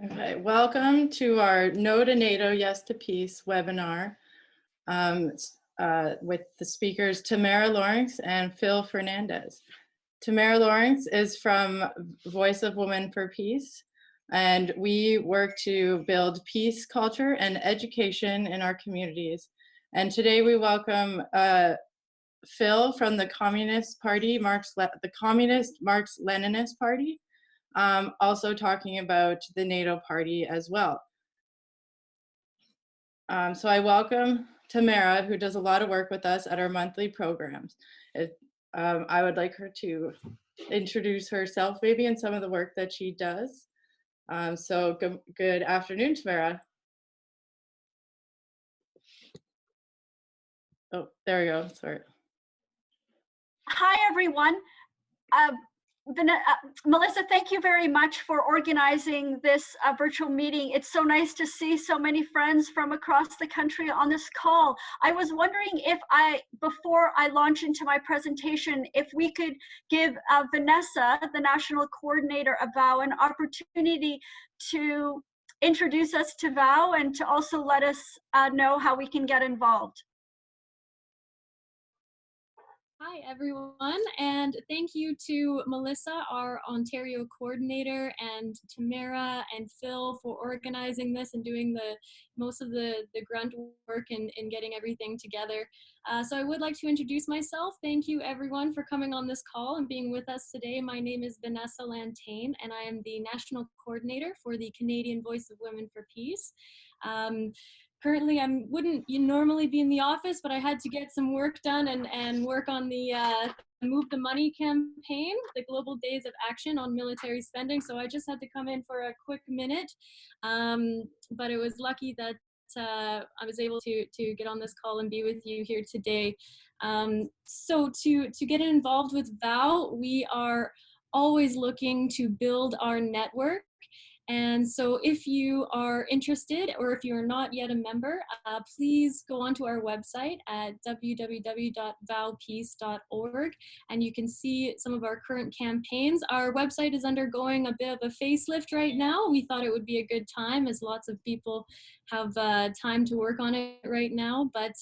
Okay, welcome to our No to NATO, Yes to Peace webinar with the speakers Tamara Lorincz and Phil Fernandez. Tamara Lorincz is from Voice of Women for Peace, and we work to build peace culture and education in our communities. And today we welcome Phil from the Communist Party, the Communist Marxist-Leninist Party, also talking about the NATO party as well. So I welcome Tamara, who does a lot of work with us at our monthly programs. I would like her to introduce herself maybe and some of the work that she does. So good afternoon, Tamara. Oh, there we go, sorry. Hi, everyone. Melissa, thank you very much for organizing this virtual meeting. It's so nice to see so many friends from across the country on this call. I was wondering if before I launch into my presentation, if we could give Vanessa, the National Coordinator of VOW, an opportunity to introduce us to VOW and to also let us know how we can get involved. Hi everyone, and thank you to Melissa, our Ontario coordinator, and Tamara and Phil for organizing this and doing most of the grunt work in getting everything together. So I would like to introduce myself. Thank you everyone for coming on this call and being with us today. My name is Vanessa Lantain, and I am the National Coordinator for the Canadian Voice of Women for Peace. Currently, I wouldn't normally be in the office, but I had to get some work done and work on the Move the Money campaign, the Global Days of Action on Military Spending. So I just had to come in for a quick minute, but it was lucky that I was able to get on this call and be with you here today. So to get involved with VOW, we are always looking to build our network. And so if you are interested or if you're not yet a member, please go onto our website at www.vowpeace.org and you can see some of our current campaigns. Our website is undergoing a bit of a facelift right now. We thought it would be a good time as lots of people have time to work on it right now, but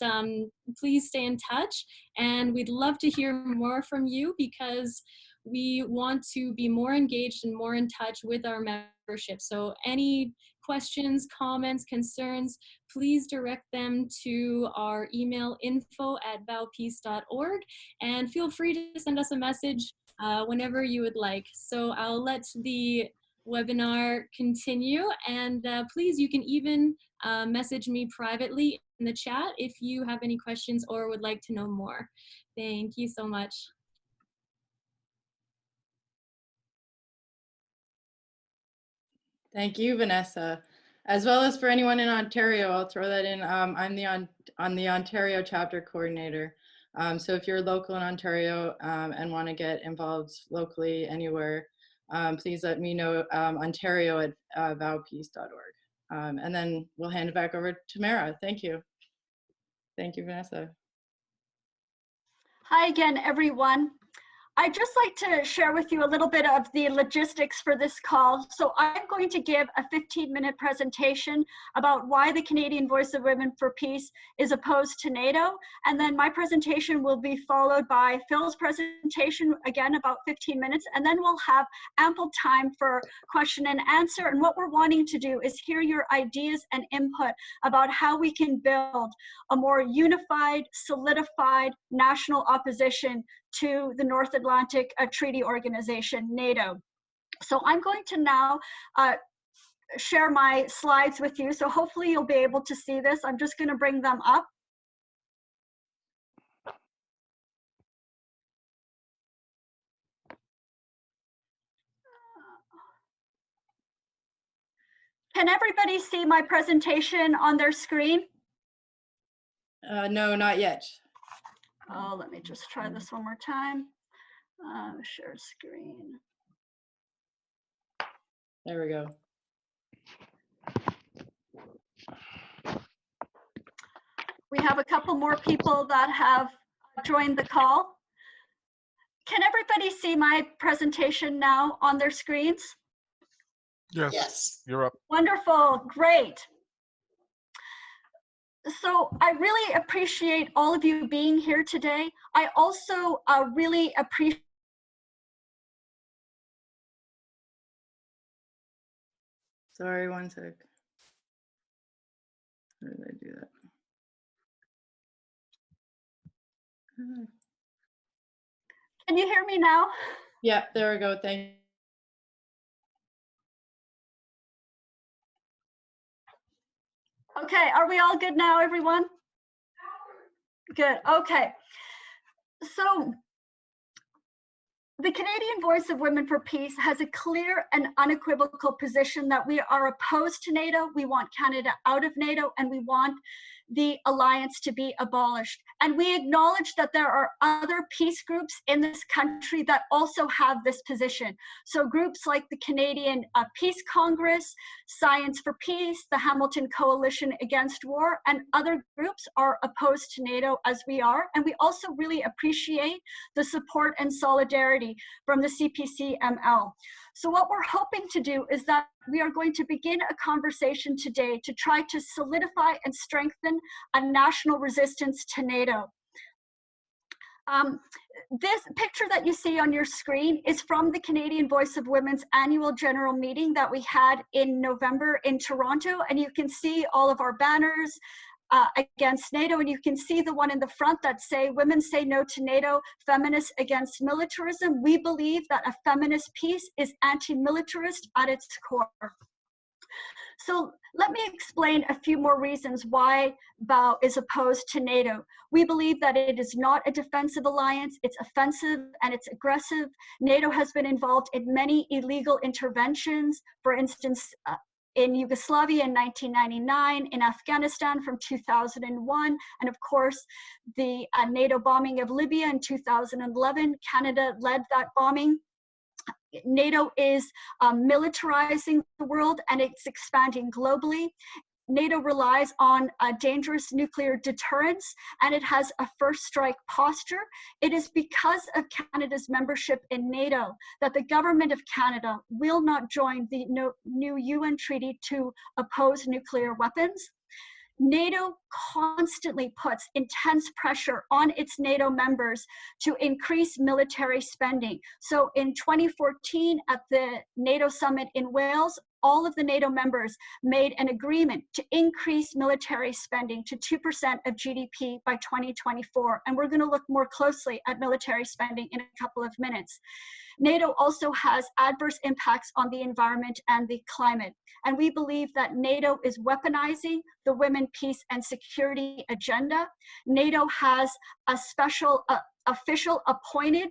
please stay in touch and we'd love to hear more from you because we want to be more engaged and more in touch with our membership. So any questions, comments, concerns, please direct them to our email info@vowpeace.org and feel free to send us a message whenever you would like. So I'll let the webinar continue and please, you can even message me privately in the chat if you have any questions or would like to know more. Thank you so much. Thank you, Vanessa. As well as for anyone in Ontario, I'll throw that in. I'm on the Ontario chapter coordinator. So if you're local in Ontario and want to get involved locally anywhere, please let me know, ontario@vowpeace.org. And then we'll hand it back over to Tamara. Thank you. Thank you, Vanessa. Hi again, everyone. I'd just like to share with you a little bit of the logistics for this call. So I'm going to give a 15-minute presentation about why the Canadian Voice of Women for Peace is opposed to NATO. And then my presentation will be followed by Phil's presentation, again, about 15 minutes. And then we'll have ample time for question and answer. And what we're wanting to do is hear your ideas and input about how we can build a more unified, solidified national opposition to the North Atlantic Treaty Organization, NATO. So I'm going to now share my slides with you. So hopefully you'll be able to see this. I'm just going to bring them up. Can everybody see my presentation on their screen? No, not yet. Oh, let me just try this one more time. Share screen. There we go. We have a couple more people that have joined the call. Can everybody see my presentation now on their screens? Yes. You're up. Wonderful, great. So I really appreciate all of you being here today. I also really appreciate. Sorry, one sec. How did I do that? Can you hear me now? Yeah, there we go. Thank you. Okay, are we all good now, everyone? Good, okay. So the Canadian Voice of Women for Peace has a clear and unequivocal position that we are opposed to NATO, we want Canada out of NATO, and we want the alliance to be abolished. And we acknowledge that there are other peace groups in this country that also have this position. So groups like the Canadian Peace Congress, Science for Peace, the Hamilton Coalition Against War, and other groups are opposed to NATO as we are. And we also really appreciate the support and solidarity from the CPC-ML. So what we're hoping to do is that we are going to begin a conversation today to try to solidify and strengthen a national resistance to NATO. This picture that you see on your screen is from the Canadian Voice of Women's annual general meeting that we had in November in Toronto, and you can see all of our banners against NATO, and you can see the one in the front that say, "Women say no to NATO, feminists against militarism." We believe that a feminist peace is anti-militarist at its core. So let me explain a few more reasons why VOW is opposed to NATO. We believe that it is not a defensive alliance, it's offensive and it's aggressive. NATO has been involved in many illegal interventions, for instance, in Yugoslavia in 1999, in Afghanistan from 2001, and of course, the NATO bombing of Libya in 2011. Canada led that bombing. NATO is militarizing the world and it's expanding globally. NATO relies on a dangerous nuclear deterrence and it has a first strike posture. It is because of Canada's membership in NATO that the government of Canada will not join the new UN treaty to oppose nuclear weapons. NATO constantly puts intense pressure on its NATO members to increase military spending. So in 2014 at the NATO summit in Wales, all of the NATO members made an agreement to increase military spending to 2% of GDP by 2024. And we're going to look more closely at military spending in a couple of minutes. NATO also has adverse impacts on the environment and the climate. And we believe that NATO is weaponizing the women, peace, and security agenda. NATO has a special official appointed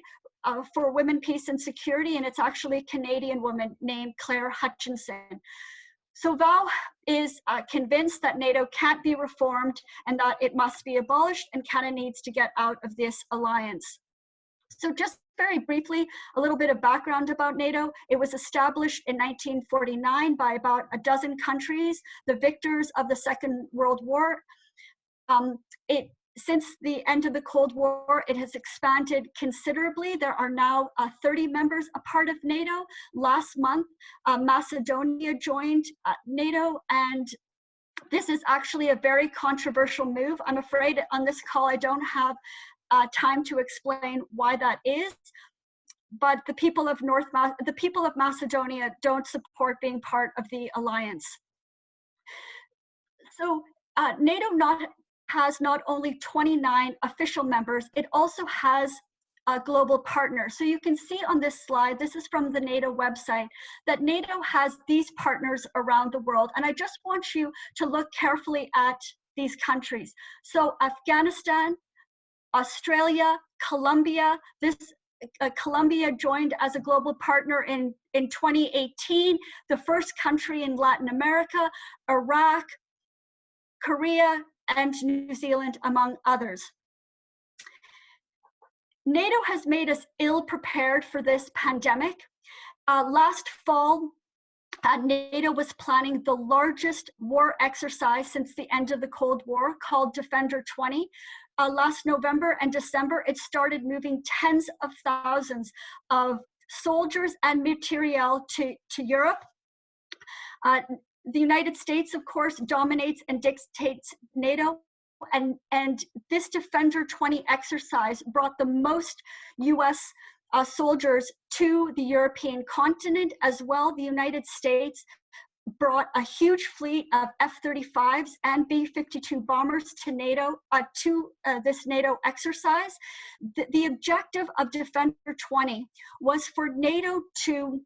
for women, peace, and security, and it's actually a Canadian woman named Claire Hutchinson. So VOW is convinced that NATO can't be reformed and that it must be abolished, and Canada needs to get out of this alliance. So just very briefly, a little bit of background about NATO. It was established in 1949 by about a dozen countries, the victors of the Second World War. Since the end of the Cold War, it has expanded considerably. There are now 30 members a part of NATO. Last month, Macedonia joined NATO, and this is actually a very controversial move. I'm afraid on this call I don't have time to explain why that is, but the people of Macedonia don't support being part of the alliance. So NATO has not only 29 official members, it also has a global partner. So you can see on this slide, this is from the NATO website, that NATO has these partners around the world. And I just want you to look carefully at these countries. So Afghanistan, Australia, Colombia. Colombia joined as a global partner in 2018, the first country in Latin America, Iraq, Korea, and New Zealand, among others. NATO has made us ill prepared for this pandemic. Last fall, NATO was planning the largest war exercise since the end of the Cold War, called Defender 20. Last November and December, it started moving tens of thousands of soldiers and materiel to Europe. The United States, of course, dominates and dictates NATO, and this Defender 20 exercise brought the most US soldiers to the European continent as well. The United States brought a huge fleet of F-35s and B-52 bombers to NATO, to this NATO exercise. The objective of Defender 20 was for NATO to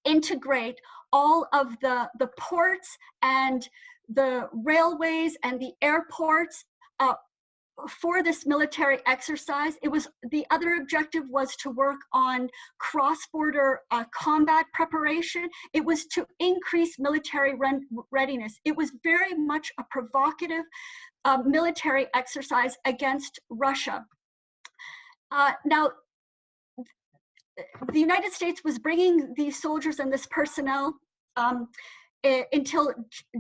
integrate all of the ports and the railways and the airports for this military exercise. The other objective was to work on cross-border combat preparation. It was to increase military readiness. It was very much a provocative military exercise against Russia. Now, the United States was bringing these soldiers and this personnel until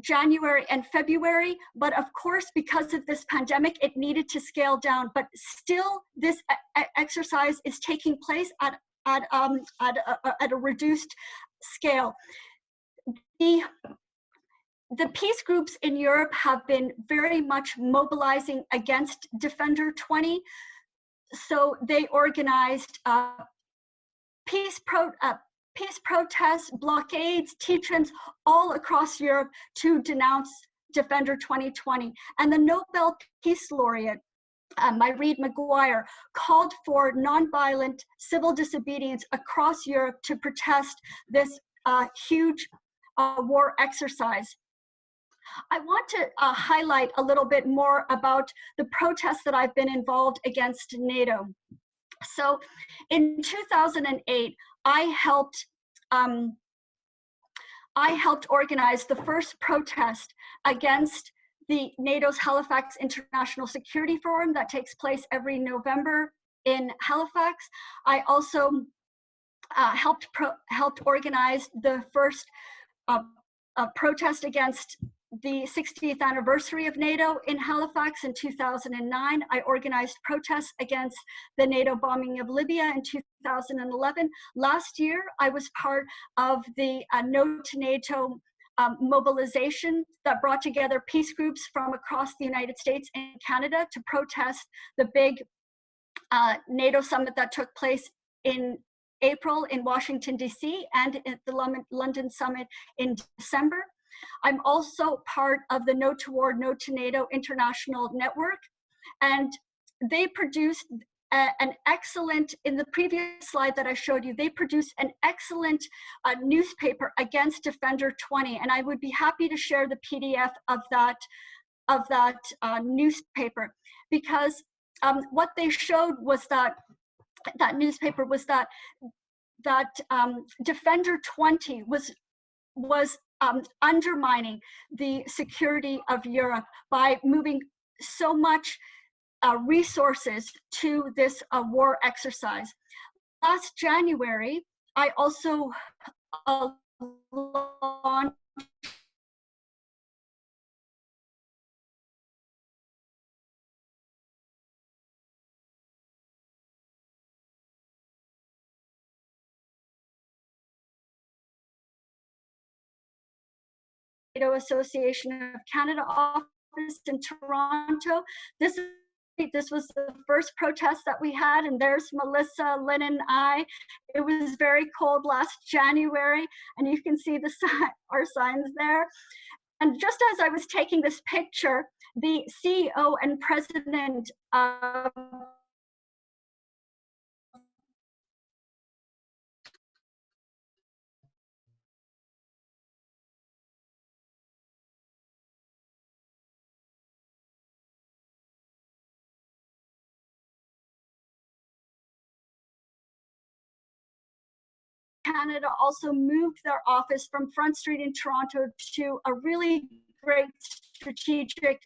January and February, but of course, because of this pandemic, it needed to scale down. But still, this exercise is taking place at a reduced scale. The peace groups in Europe have been very much mobilizing against Defender 20. So they organized peace protests, blockades, teach-ins all across Europe to denounce Defender 2020. And the Nobel Peace Laureate, Mairead Maguire, called for nonviolent civil disobedience across Europe to protest this huge war exercise. I want to highlight a little bit more about the protests that I've been involved against NATO. So in 2008, I helped organize the first protest against the NATO's Halifax International Security Forum that takes place every November in Halifax. I also helped organize the first protest against the 60th anniversary of NATO in Halifax in 2009. I organized protests against the NATO bombing of Libya in 2011. Last year, I was part of the No to NATO mobilization that brought together peace groups from across the United States and Canada to protest the big NATO summit that took place in April in Washington, D.C. and at the London summit in December. I'm also part of the No to War, No to NATO International Network, and they produced an excellent, in the previous slide that I showed you, they produced an excellent newspaper against Defender 20, and I would be happy to share the PDF of that newspaper, because what they showed was that newspaper was that Defender 20 was undermining the security of Europe by moving so much resources to this war exercise. Last January, I also launched NATO Association of Canada office in Toronto. This was the first protest that we had, and there's Melissa, Lynn, and I. It was very cold last January, and you can see our signs there. And just as I was taking this picture, the CEO and president of Canada also moved their office from Front Street in Toronto to a really great strategic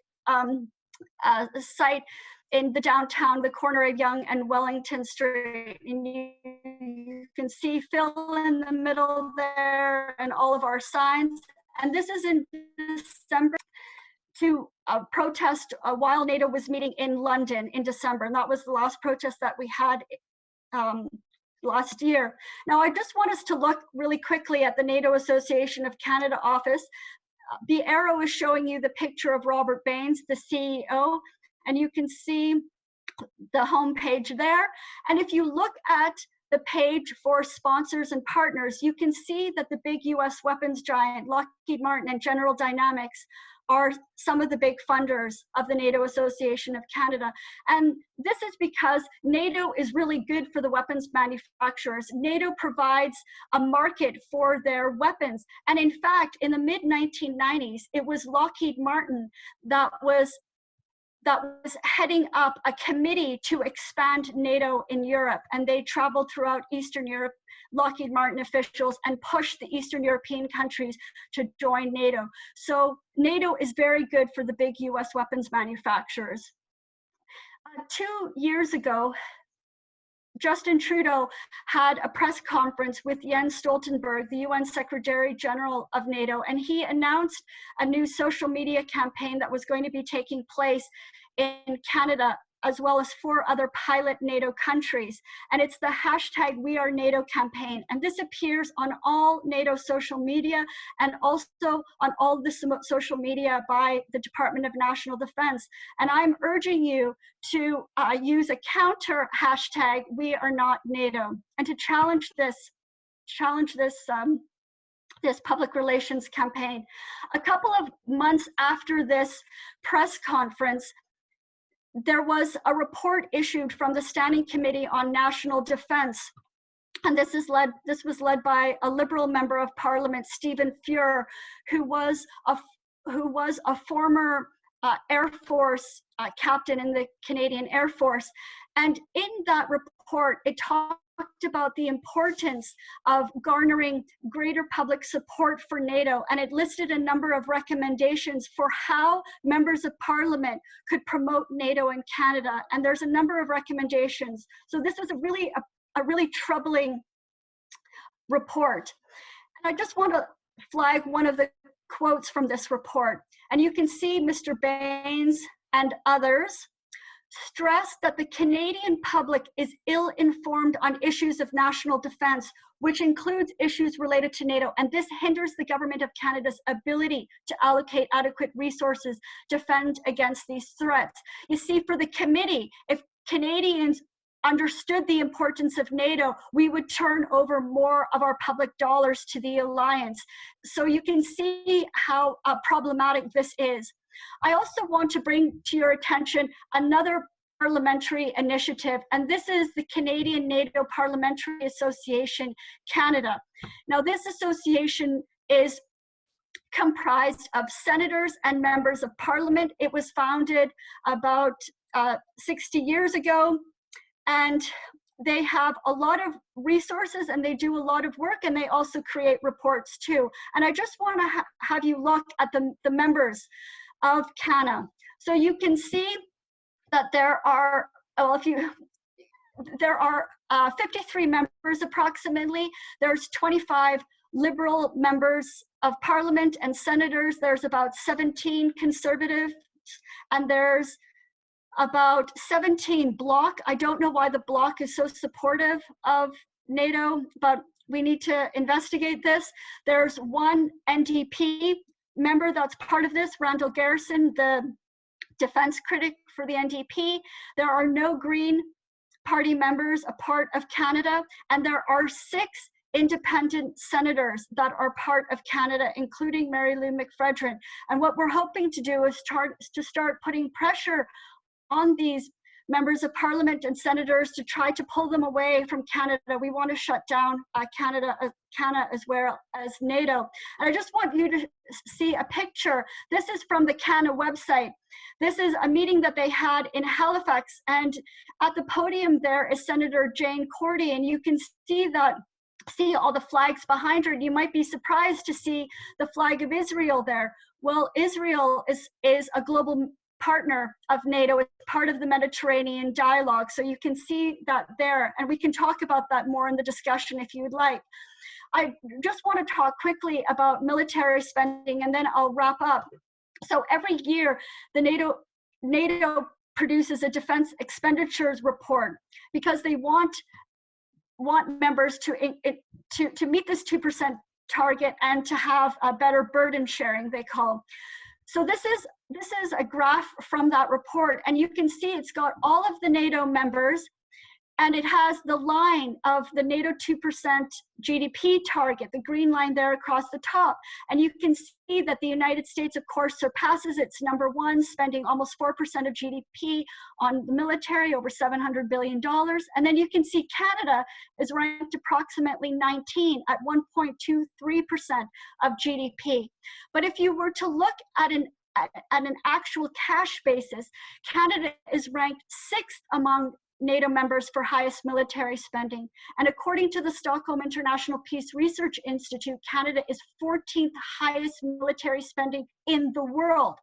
site in the downtown, the corner of Yonge and Wellington Street. And you can see Phil in the middle there and all of our signs. And this is in December to protest while NATO was meeting in London in December. And that was the last protest that we had last year. Now, I just want us to look really quickly at the NATO Association of Canada office. The arrow is showing you the picture of Robert Baines, the CEO, and you can see the homepage there. And if you look at the page for sponsors and partners, you can see that the big US weapons giant, Lockheed Martin and General Dynamics, are some of the big funders of the NATO Association of Canada. And this is because NATO is really good for the weapons manufacturers. NATO provides a market for their weapons. And in fact, in the mid-1990s, it was Lockheed Martin that was heading up a committee to expand NATO in Europe. And they traveled throughout Eastern Europe, Lockheed Martin officials, and pushed the Eastern European countries to join NATO. So NATO is very good for the big US weapons manufacturers. 2 years ago, Justin Trudeau had a press conference with Jens Stoltenberg, the UN Secretary General of NATO, and he announced a new social media campaign that was going to be taking place in Canada, as well as 4 other pilot NATO countries. And it's the hashtag #WeAreNato campaign. And this appears on all NATO social media and also on all the social media by the Department of National Defense. And I'm urging you to use a counter hashtag #WeAreNotNato and to challenge this public relations campaign. A couple of months after this press conference, there was a report issued from the Standing Committee on National Defense, and this was led by a Liberal member of Parliament, Stephen Fuhr, who was a former Air Force captain in the Canadian Air Force. And in that report, it talked about the importance of garnering greater public support for NATO, and it listed a number of recommendations for how members of Parliament could promote NATO in Canada, and there's a number of recommendations. So this was a really troubling report. And I just want to flag one of the quotes from this report, and you can see Mr. Baines and others stress that the Canadian public is ill-informed on issues of national defense, which includes issues related to NATO, and this hinders the Government of Canada's ability to allocate adequate resources to defend against these threats. You see, for the committee, if Canadians understood the importance of NATO, we would turn over more of our public dollars to the alliance. So you can see how problematic this is. I also want to bring to your attention another parliamentary initiative, and this is the Canadian NATO Parliamentary Association Canada. Now, this association is comprised of senators and members of parliament. It was founded about 60 years ago, and they have a lot of resources and they do a lot of work, and they also create reports too. And I just want to have you look at the members of CANA. So you can see that there are, 53 members approximately. There's 25 Liberal members of Parliament and senators. There's about 17 Conservatives, and there's about 17 Bloc. I don't know why the Bloc is so supportive of NATO, but we need to investigate this. There's one NDP member that's part of this, Randall Garrison, the defense critic for the NDP. There are no Green Party members a part of Canada, and there are 6 independent senators that are part of Canada, including Mary Lou McPhedran. And what we're hoping to do is to start putting pressure on these members of Parliament and senators to try to pull them away from Canada. We want to shut down Canada as well as NATO. And I just want you to see a picture. This is from the CANA website. This is a meeting that they had in Halifax, and at the podium there is Senator Jane Cordy, and you can see all the flags behind her. You might be surprised to see the flag of Israel there. Well, Israel is a global partner of NATO. It's part of the Mediterranean dialogue. So you can see that there, and we can talk about that more in the discussion if you would like. I just want to talk quickly about military spending, and then I'll wrap up. So every year, the NATO produces a defense expenditures report because they want want members to meet this 2% target and to have a better burden sharing, they call. So this is a graph from that report, and you can see it's got all of the NATO members, and it has the line of the NATO 2% GDP target, the green line there across the top. And you can see that the United States, of course, surpasses its #1, spending almost 4% of GDP on the military, over $700 billion. And then you can see Canada is ranked approximately 19 at 1.23% of GDP. But if you were to look at an actual cash basis, Canada is ranked 6th among NATO members for highest military spending. And according to the Stockholm International Peace Research Institute, Canada is 14th highest military spending in the world.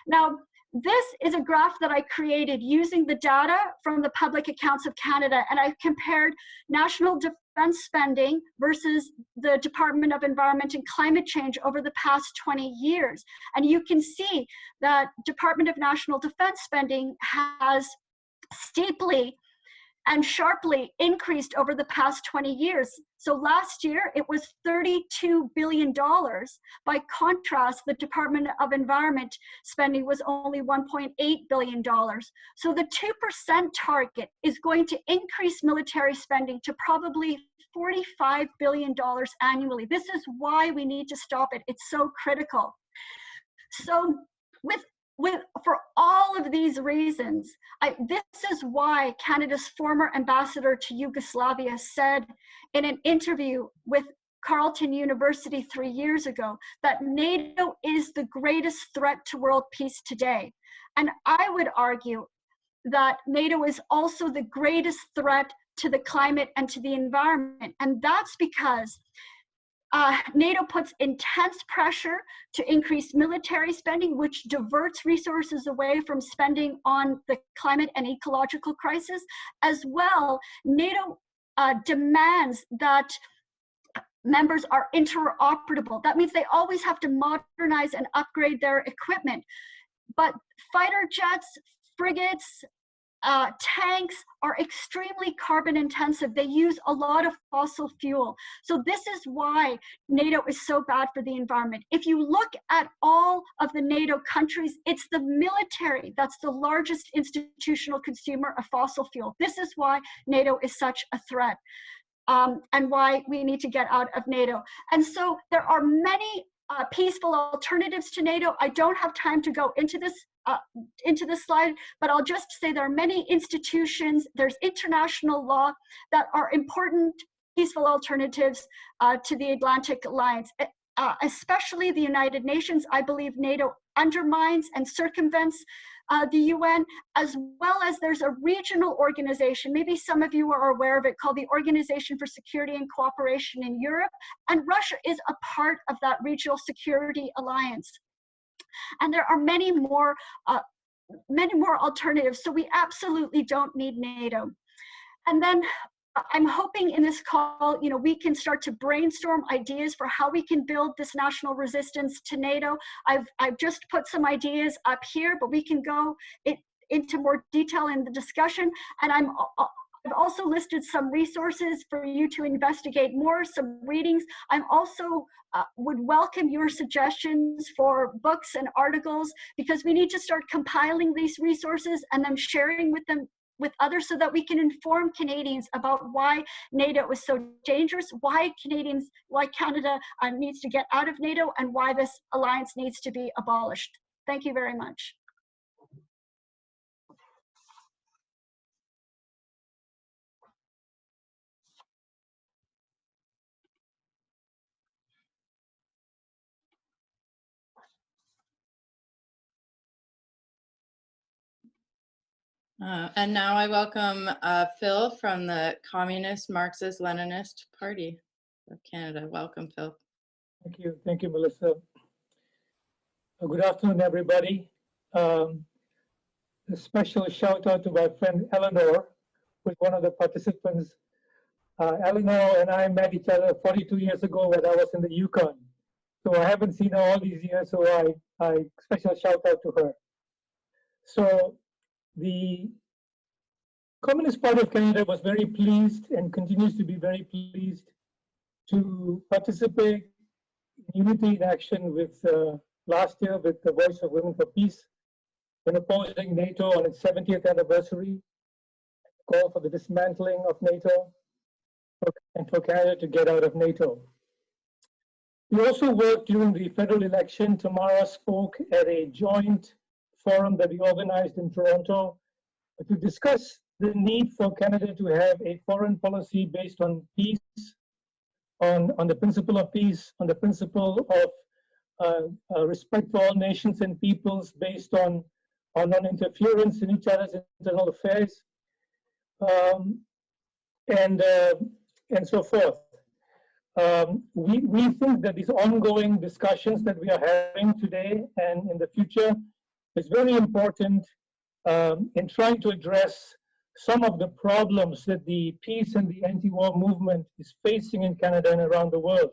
Now, this is a graph that I created using the data from the Public Accounts of Canada, and I've compared national defense spending versus the Department of Environment and Climate Change over the past 20 years. And you can see that Department of National Defense spending has steeply and sharply increased over the past 20 years. So last year, it was $32 billion. By contrast, the Department of Environment spending was only $1.8 billion. So the 2% target is going to increase military spending to probably $45 billion annually. This is why we need to stop it. It's so critical. So for all of these reasons, this is why Canada's former ambassador to Yugoslavia said in an interview with Carleton University 3 years ago that NATO is the greatest threat to world peace today. And I would argue that NATO is also the greatest threat to the climate and to the environment. And that's because NATO puts intense pressure to increase military spending, which diverts resources away from spending on the climate and ecological crisis. As well, NATO demands that members are interoperable. That means they always have to modernize and upgrade their equipment. But fighter jets, frigates, tanks are extremely carbon intensive. They use a lot of fossil fuel. So this is why NATO is so bad for the environment. If you look at all of the NATO countries, it's the military that's the largest institutional consumer of fossil fuel. This is why NATO is such a threat, and why we need to get out of NATO. And so there are many peaceful alternatives to NATO. I don't have time to go into this slide, but I'll just say there are many institutions, there's international law that are important peaceful alternatives to the Atlantic Alliance, especially the United Nations. I believe NATO undermines and circumvents the UN, as well as there's a regional organization, maybe some of you are aware of it, called the Organization for Security and Cooperation in Europe, and Russia is a part of that regional security alliance. And there are many more alternatives, so we absolutely don't need NATO. And then I'm hoping in this call, we can start to brainstorm ideas for how we can build this national resistance to NATO. I've just put some ideas up here, but we can go into more detail in the discussion. And I've also listed some resources for you to investigate more, some readings. I'm also would welcome your suggestions for books and articles, because we need to start compiling these resources and then sharing them with others so that we can inform Canadians about why NATO is so dangerous, why Canada needs to get out of NATO, and why this alliance needs to be abolished. Thank you very much. And now I welcome Phil from the Communist Marxist Leninist Party of Canada. Welcome, Phil. Thank you, Melissa. Good afternoon, everybody. A special shout out to my friend Eleanor, who is one of the participants. Eleanor and I met each other 42 years ago when I was in the Yukon. So I haven't seen her all these years, so I special shout out to her. So the Communist Party of Canada was very pleased and continues to be very pleased to participate in unity in action with last year with the Voice of Women for Peace when opposing NATO on its 70th anniversary, call for the dismantling of NATO and for Canada to get out of NATO. We also worked during the federal election. Tamara spoke at a joint forum that we organized in Toronto to discuss the need for Canada to have a foreign policy based on peace, on the principle of peace, on the principle of respect for all nations and peoples based on non-interference in each other's internal affairs, and so forth. We think that these ongoing discussions that we are having today and in the future is very important in trying to address some of the problems that the peace and the anti-war movement is facing in Canada and around the world.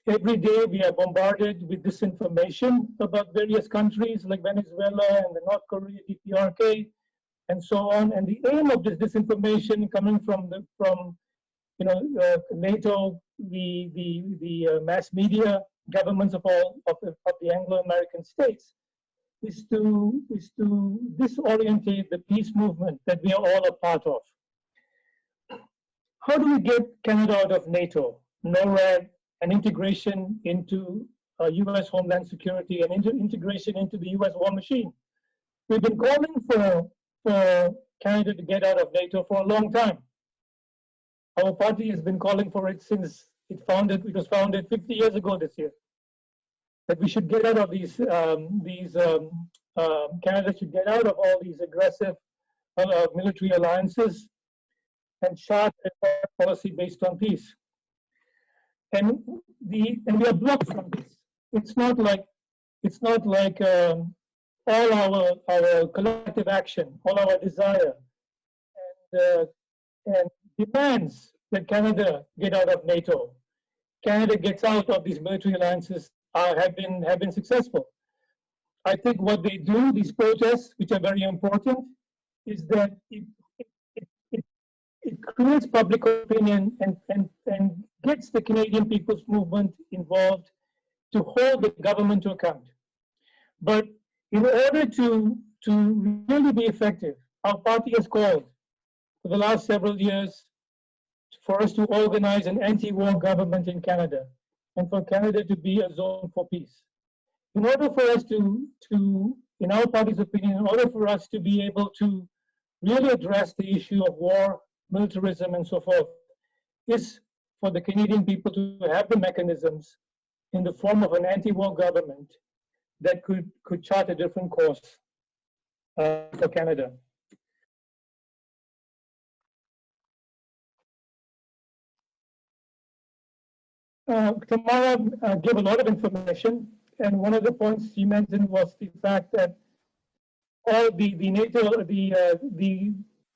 Every day we are bombarded with disinformation about various countries like Venezuela and the North Korea, DPRK, and so on. And the aim of this disinformation coming from NATO, the mass media, governments of the Anglo-American states, is to disorientate the peace movement that we are all a part of. How do we get Canada out of NATO, NORAD, and integration into US Homeland Security and integration into the US war machine? We've been calling for Canada to get out of NATO for a long time. Our party has been calling for it since it was founded 50 years ago this year. That we should get out of Canada should get out of all these aggressive military alliances and chart a policy based on peace. And we are blocked from this. It's not like all our collective action, all our desire, and demands that Canada get out of NATO. Canada gets out of these military alliances have been successful. I think what they do, these protests, which are very important, is that it creates public opinion and gets the Canadian People's Movement involved to hold the government to account. But in order to really be effective, our party has called for the last several years for us to organize an anti-war government in Canada and for Canada to be a zone for peace. In order for us in our party's opinion, in order for us to be able to really address the issue of war, militarism, and so forth, is for the Canadian people to have the mechanisms in the form of an anti-war government that could chart a different course for Canada. Tamara gave a lot of information, and one of the points she mentioned was the fact that all the NATO,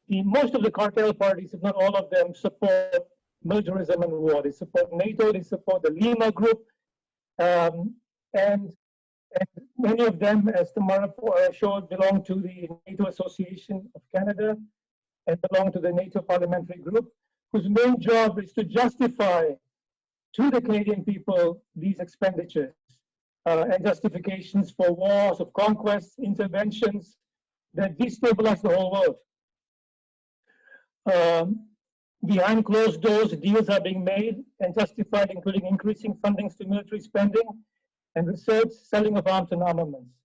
most of the cartel parties, if not all of them, support militarism and war. They support NATO, they support the Lima group, and many of them, as Tamara showed, belong to the NATO Association of Canada and belong to the NATO parliamentary group, whose main job is to justify to the Canadian people these expenditures and justifications for wars of conquest, interventions that destabilize the whole world. Behind closed doors, deals are being made and justified, including increasing fundings to military spending and research, selling of arms and armaments.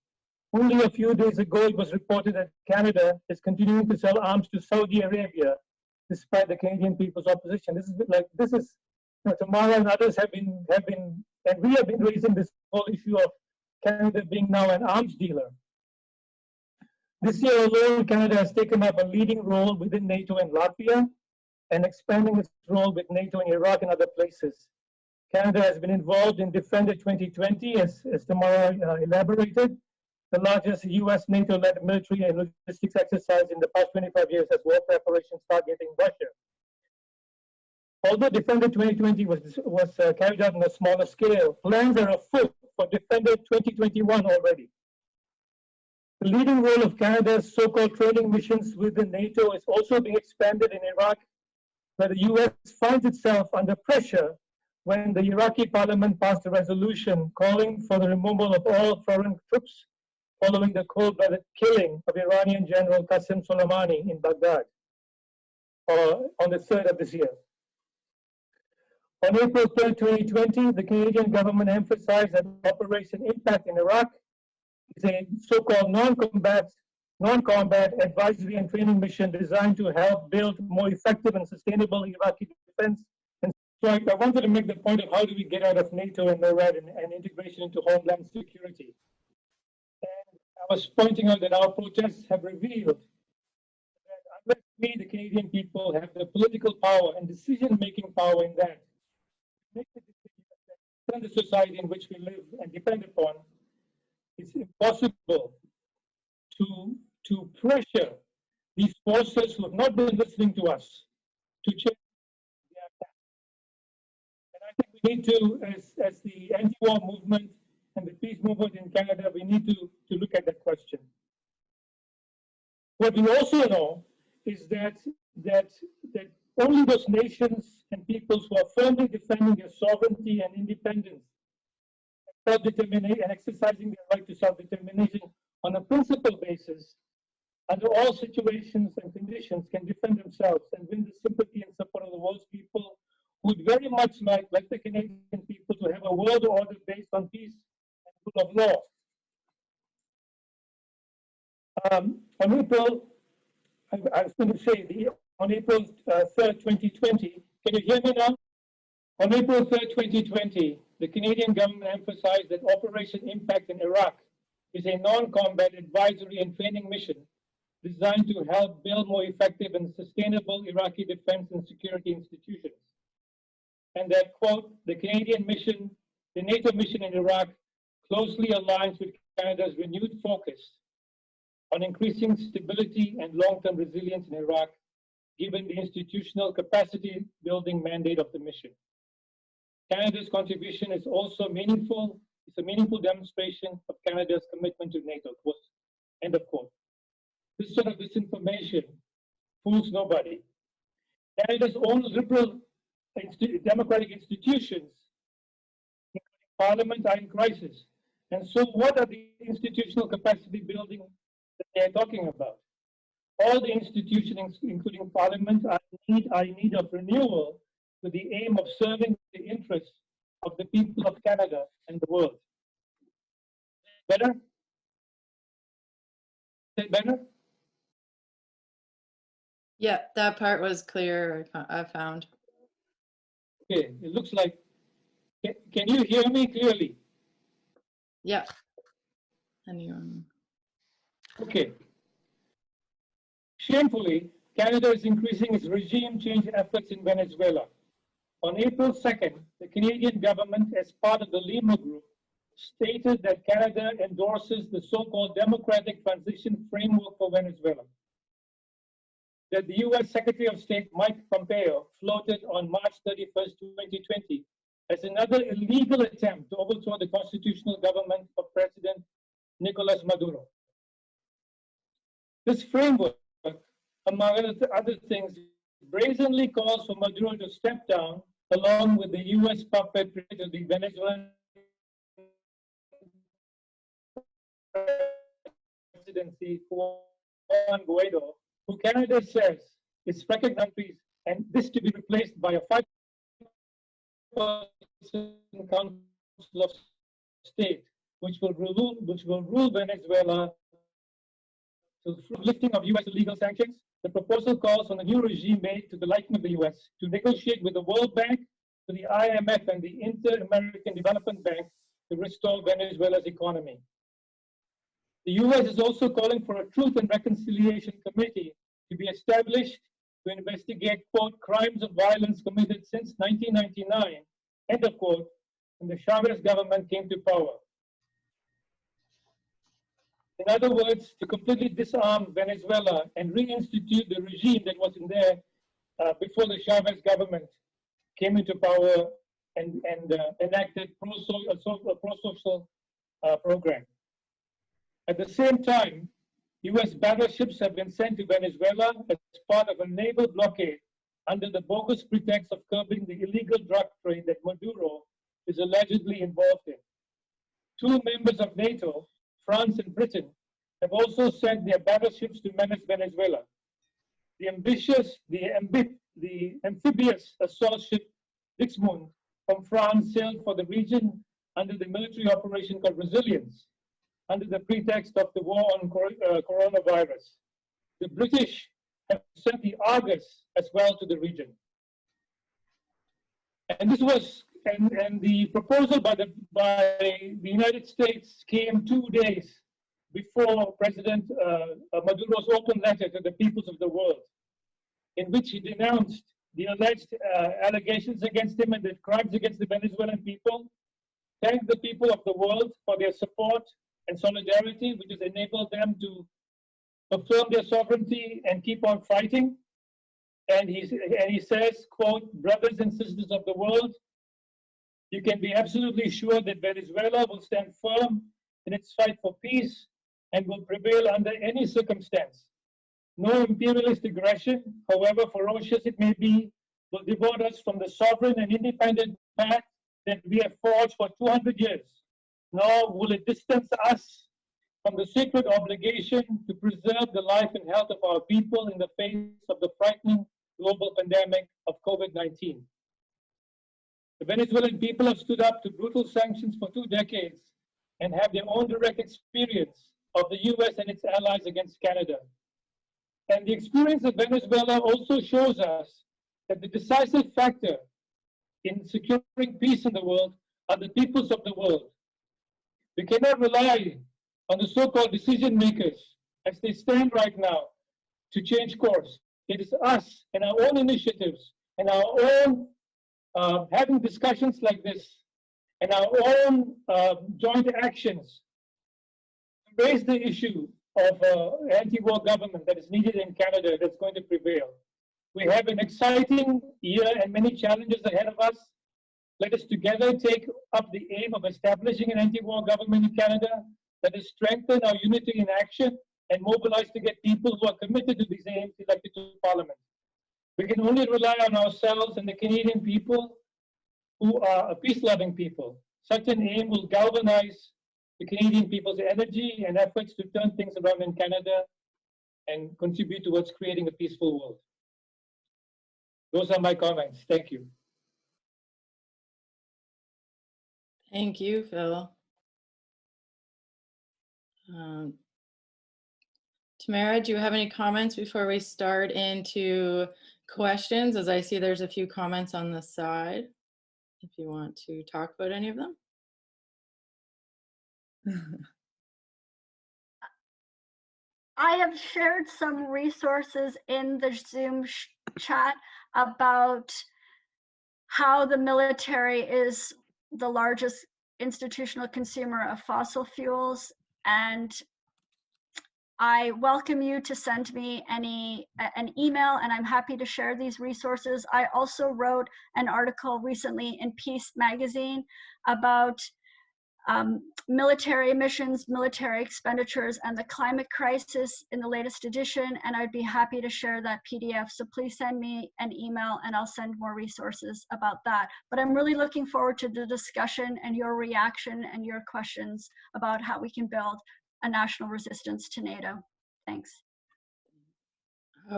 Only a few days ago, it was reported that Canada is continuing to sell arms to Saudi Arabia, despite the Canadian people's opposition. Tamara and others have been, and we have been raising this whole issue of Canada being now an arms dealer. This year alone, Canada has taken up a leading role within NATO in Latvia and expanding its role with NATO in Iraq and other places. Canada has been involved in Defender 2020, as Tamara elaborated, the largest US NATO-led military and logistics exercise in the past 25 years as war preparations targeting Russia. Although Defender 2020 was carried out on a smaller scale, plans are afoot for Defender 2021 already. The leading role of Canada's so-called training missions within NATO is also being expanded in Iraq, where the US finds itself under pressure when the Iraqi parliament passed a resolution calling for the removal of all foreign troops following the cold-blooded killing of Iranian General Qasem Soleimani in Baghdad on the 3rd of this year. On April 3rd, 2020, the Canadian government emphasized that Operation Impact in Iraq is a so-called non-combat advisory and training mission designed to help build more effective and sustainable Iraqi defense. And so I wanted to make the point of how do we get out of NATO and NORAD and integration into homeland security. And I was pointing out that our protests have revealed that unless we, the Canadian people, have the political power and decision-making power in that, make the decision that turn the society in which we live and depend upon, it's impossible to pressure these forces who have not been listening to us to change their attack. And I think we need to, as the anti-war movement and the peace movement in Canada, we need to look at that question. What we also know is that only those nations and peoples who are firmly defending their sovereignty and independence, self-determination, and exercising their right to self-determination on a principle basis, under all situations and conditions, can defend themselves and win the sympathy and support of the world's people, who would very much like the Canadian people, to have a world order based on peace and rule of law. On April, I was going to say, on April 3rd, 2020, can you hear me now? On April 3rd, 2020, the Canadian government emphasized that Operation Impact in Iraq is a non-combat advisory and training mission designed to help build more effective and sustainable Iraqi defense and security institutions. And that, quote, the Canadian mission, the NATO mission in Iraq closely aligns with Canada's renewed focus on increasing stability and long-term resilience in Iraq, given the institutional capacity building mandate of the mission. Canada's contribution is also meaningful. It's a meaningful demonstration of Canada's commitment to NATO, quote, end of quote. This sort of disinformation fools nobody. Canada's own liberal democratic institutions, including Parliament, are in crisis. And so what are the institutional capacity building that they're talking about? All the institutions, including Parliament, are in need of renewal with the aim of serving the interests of the people of Canada and the world. Better? Is it better? Yeah, that part was clear, I found. Okay, it looks like, can you hear me clearly? Yeah. Anyone? Okay. Shamefully, Canada is increasing its regime change efforts in Venezuela. On April 2nd, the Canadian government, as part of the Lima Group, stated that Canada endorses the so-called Democratic Transition Framework for Venezuela, that the US Secretary of State Mike Pompeo floated on March 31st, 2020, as another illegal attempt to overthrow the constitutional government of President Nicolas Maduro. This framework, among other things, brazenly calls for Maduro to step down, along with the US puppet of the Venezuelan presidency, Juan Guaido, who Canada says is recognized countries, and this to be replaced by a 5-person Council of State, which will rule Venezuela through lifting of US illegal sanctions. The proposal calls on the new regime made to the liking of the US to negotiate with the World Bank, to the IMF and the Inter-American Development Bank to restore Venezuela's economy. The US is also calling for a Truth and Reconciliation Committee to be established to investigate, quote, crimes of violence committed since 1999, end of quote, when the Chavez government came to power. In other words, to completely disarm Venezuela and reinstitute the regime that was in there before the Chavez government came into power and enacted a pro-social program. At the same time, US battleships have been sent to Venezuela as part of a naval blockade under the bogus pretext of curbing the illegal drug trade that Maduro is allegedly involved in. Two members of Nato, France and Britain, have also sent their battleships to menace Venezuela. The amphibious assault ship Dixmude from France sailed for the region under the military operation called Resilience, under the pretext of the war on coronavirus. The British have sent the Argus as well to the region. And this was, and the proposal by the United States came 2 days before President Maduro's open letter to the peoples of the world, in which he denounced the alleged allegations against him and the crimes against the Venezuelan people, thanked the people of the world for their support and solidarity, which has enabled them to affirm their sovereignty and keep on fighting. And he says, quote, "Brothers and sisters of the world, you can be absolutely sure that Venezuela will stand firm in its fight for peace and will prevail under any circumstance. No imperialist aggression, however ferocious it may be, will divert us from the sovereign and independent path that we have forged for 200 years, nor will it distance us from the sacred obligation to preserve the life and health of our people in the face of the frightening global pandemic of COVID-19. The Venezuelan people have stood up to brutal sanctions for 2 decades and have their own direct experience of the US and its allies against Canada. And the experience of Venezuela also shows us that the decisive factor in securing peace in the world are the peoples of the world. We cannot rely on the so-called decision makers as they stand right now to change course. It is us and our own initiatives and our own having discussions like this and our own joint actions to raise the issue of anti-war government that is needed in Canada that's going to prevail. We have an exciting year and many challenges ahead of us. Let us together take up the aim of establishing an anti-war government in Canada that has strengthened our unity in action and mobilized to get people who are committed to these aims elected to Parliament. We can only rely on ourselves and the Canadian people who are a peace-loving people. Such an aim will galvanize the Canadian people's energy and efforts to turn things around in Canada and contribute towards creating a peaceful world. Those are my comments. Thank you. Thank you, Phil. Tamara, do you have any comments before we start into questions? As I see there's a few comments on the side, if you want to talk about any of them. I have shared some resources in the Zoom chat about how the military is the largest institutional consumer of fossil fuels, and I welcome you to send me an email, and I'm happy to share these resources. I also wrote an article recently in Peace magazine about military missions, military expenditures, and the climate crisis in the latest edition, and I'd be happy to share that PDF. So please send me an email and I'll send more resources about that. But I'm really looking forward to the discussion and your reaction and your questions about how we can build a national resistance to NATO. Thanks.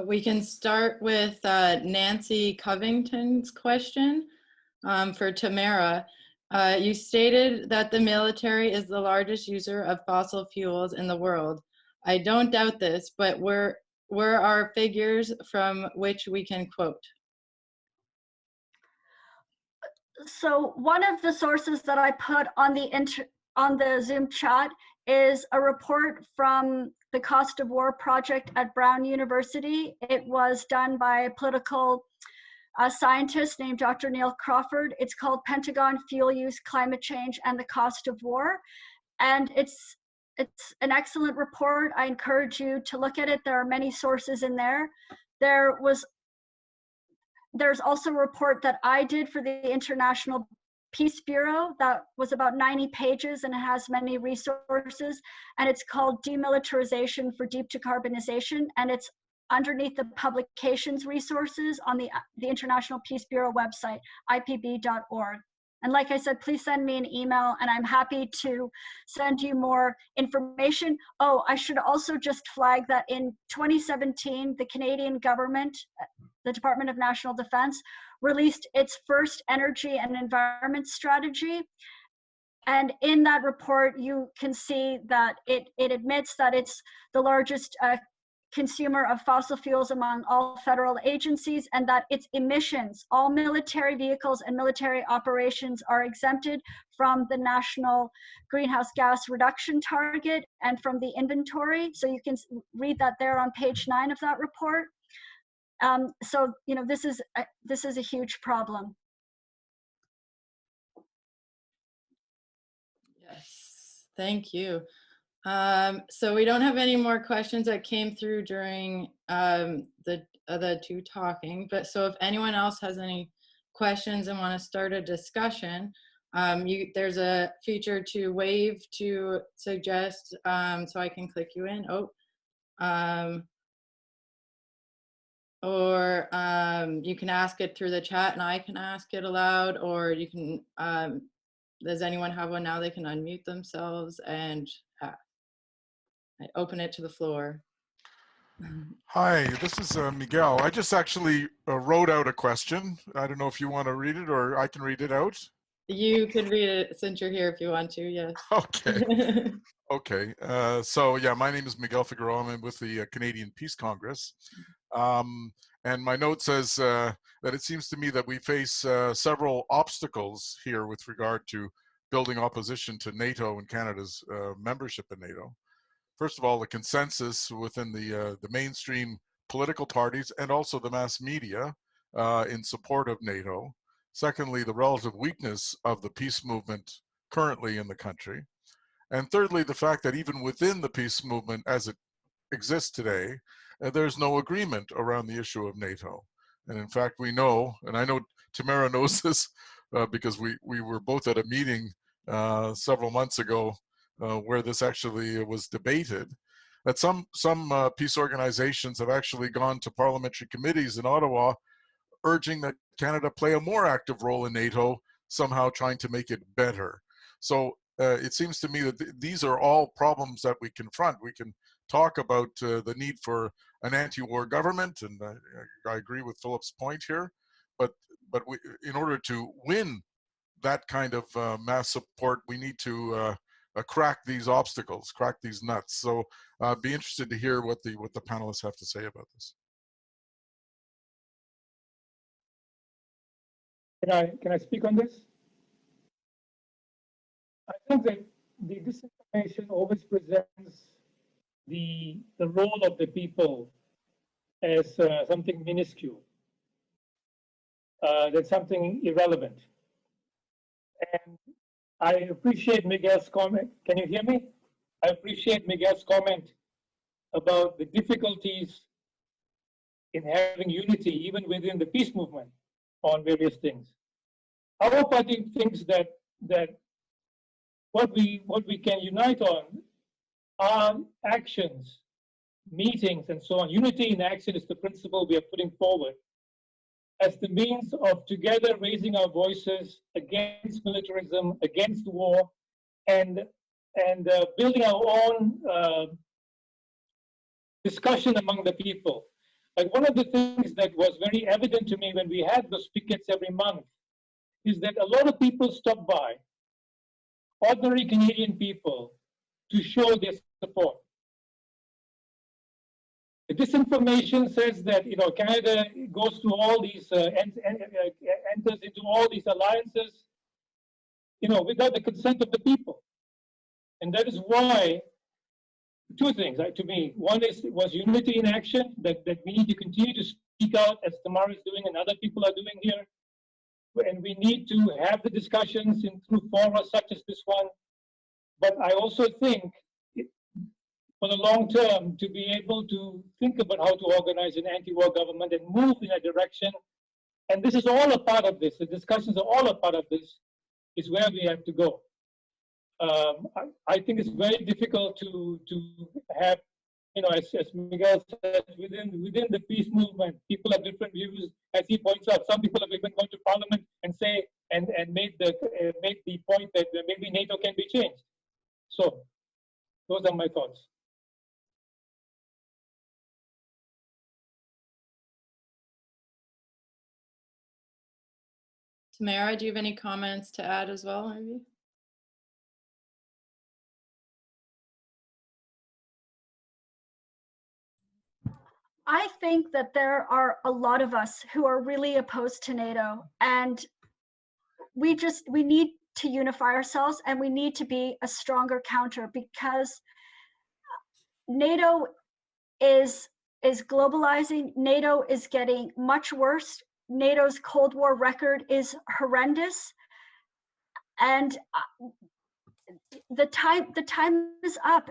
We can start with Nancy Covington's question for Tamara. You stated that the military is the largest user of fossil fuels in the world. I don't doubt this, but where are figures from which we can quote? So one of the sources that I put on the Zoom chat is a report from the Cost of War project at Brown University. It was done by a political scientist named Dr. Neil Crawford. It's called Pentagon Fuel Use, Climate Change, and the Cost of War. And it's an excellent report. I encourage you to look at it. There are many sources in there. There's also a report that I did for the International Peace Bureau that was about 90 pages and it has many resources. And it's called Demilitarization for Deep Decarbonization. And it's underneath the publications resources on the International Peace Bureau website, ipb.org. And like I said, please send me an email and I'm happy to send you more information. Oh, I should also just flag that in 2017, the Canadian government, the Department of National Defense, released its first energy and environment strategy. And in that report, you can see that it admits that it's the largest consumer of fossil fuels among all federal agencies, and that its emissions, all military vehicles and military operations, are exempted from the national greenhouse gas reduction target and from the inventory. So you can read that there on page 9 of that report. So you know, this is a huge problem. Yes, thank you. So we don't have any more questions that came through during the two talking, but so if anyone else has any questions and want to start a discussion, there's a feature to wave to suggest, so I can click you in. Or you can ask it through the chat and I can ask it aloud, or you can, does anyone have one now? They can unmute themselves and I open it to the floor. Hi, this is Miguel. I just actually wrote out a question. I don't know if you want to read it or I can read it out. You could read it since you're here if you want to, yes. Okay. Okay. So yeah, my name is Miguel Figueroa. I'm with the Canadian Peace Congress. And my note says that it seems to me that we face several obstacles here with regard to building opposition to NATO and Canada's membership in NATO. First of all, the consensus within the mainstream political parties and also the mass media in support of NATO. Secondly, the relative weakness of the peace movement currently in the country. And thirdly, the fact that even within the peace movement as it exists today, there's no agreement around the issue of NATO. And in fact, we know, and I know Tamara knows this because we were both at a meeting several months ago where this actually was debated, that some peace organizations have actually gone to parliamentary committees in Ottawa urging that Canada play a more active role in NATO, somehow trying to make it better. So it seems to me that these are all problems that we confront. We can talk about the need for an anti-war government, and I agree with Philip's point here, but in order to win that kind of mass support, we need to crack these obstacles, crack these nuts. So I'd be interested to hear what the panelists have to say about this. Can I speak on this? I think that the disinformation always presents the role of the people as something minuscule, that's something irrelevant. And I appreciate Miguel's comment. Can you hear me? I appreciate Miguel's comment about the difficulties in having unity even within the peace movement on various things. Our party thinks that what we can unite on are actions, meetings, and so on. Unity in action is the principle we are putting forward as the means of together raising our voices against militarism, against war, and building our own discussion among the people. Like one of the things that was very evident to me when we had those pickets every month is that a lot of people stopped by, ordinary Canadian people, to show their support. The disinformation says that Canada goes through all these enters into all these alliances, without the consent of the people, and that is why two things to me. One was unity in action, that we need to continue to speak out as Tamara is doing and other people are doing here, and we need to have the discussions through fora such as this one. But I also think, for the long term, to be able to think about how to organize an anti-war government and move in a direction. And this is all a part of this. The discussions are all a part of this, is where we have to go. I think it's very difficult to have, as Miguel said, within the peace movement, people have different views. As he points out, some people have even gone to parliament and say and made the point that maybe NATO can be changed. So those are my thoughts. Tamara, do you have any comments to add as well, maybe? I think that there are a lot of us who are really opposed to NATO, and we need to unify ourselves, and we need to be a stronger counter, because NATO is globalizing. NATO is getting much worse. NATO's Cold War record is horrendous, and the time is up.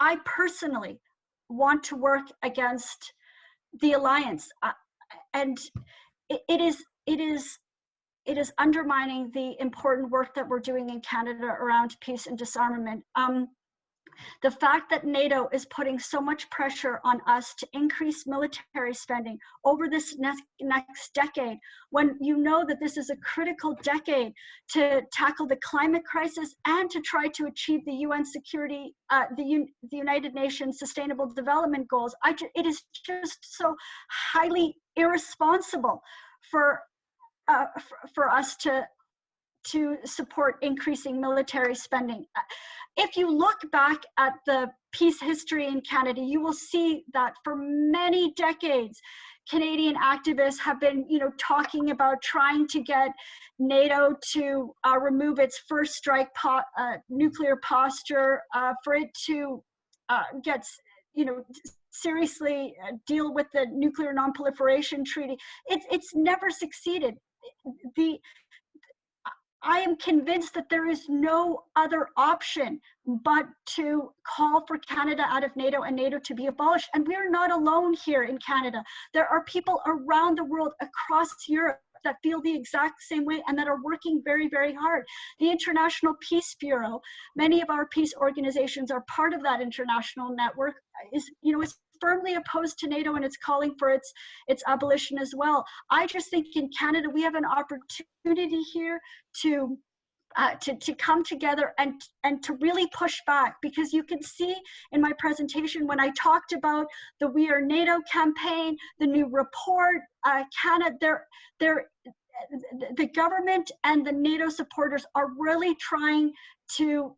I personally want to work against the alliance, and it is undermining the important work that we're doing in Canada around peace and disarmament. The fact that NATO is putting so much pressure on us to increase military spending over this next decade, when you know that this is a critical decade to tackle the climate crisis and to try to achieve the UN security, the United Nations Sustainable Development Goals, it is just so highly irresponsible for us to support increasing military spending. If you look back at the peace history in Canada, you will see that for many decades, Canadian activists have been, talking about trying to get NATO to remove its first strike nuclear posture, for it to get, seriously deal with the nuclear non-proliferation treaty. It's never succeeded. I am convinced that there is no other option but to call for Canada out of NATO and NATO to be abolished. And we are not alone here in Canada. There are people around the world, across Europe, that feel the exact same way and that are working very, very hard. The International Peace Bureau, many of our peace organizations are part of that international network, is firmly opposed to NATO, and it's calling for its abolition as well. I just think in Canada we have an opportunity here to come together and to really push back, because you can see in my presentation when I talked about the We Are NATO campaign, the new report, Canada, the government and the NATO supporters are really trying to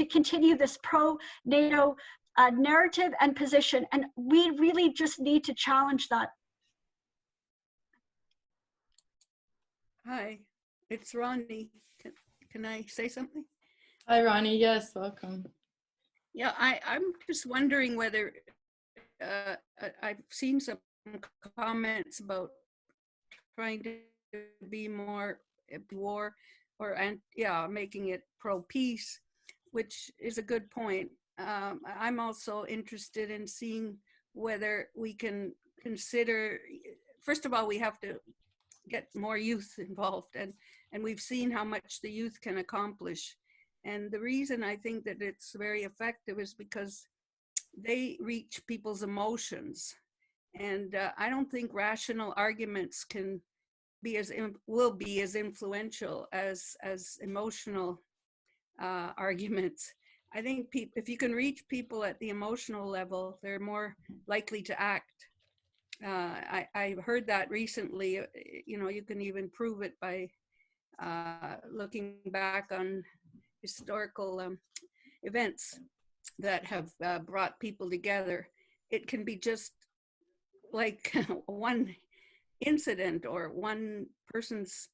continue this pro-NATO narrative and position, and we really just need to challenge that. Hi, it's Ronnie. Can I say something? Hi, Ronnie. Yes, welcome. Yeah, I'm just wondering whether I've seen some comments about trying to be more war or making it pro-peace, which is a good point. I'm also interested in seeing whether we can consider, first of all, we have to get more youth involved, and we've seen how much the youth can accomplish. And the reason I think that it's very effective is because they reach people's emotions. And I don't think rational arguments will be as influential as emotional arguments. I think if you can reach people at the emotional level, they're more likely to act. I heard that recently. You can even prove it by looking back on historical events that have brought people together. It can be just like one incident or one person's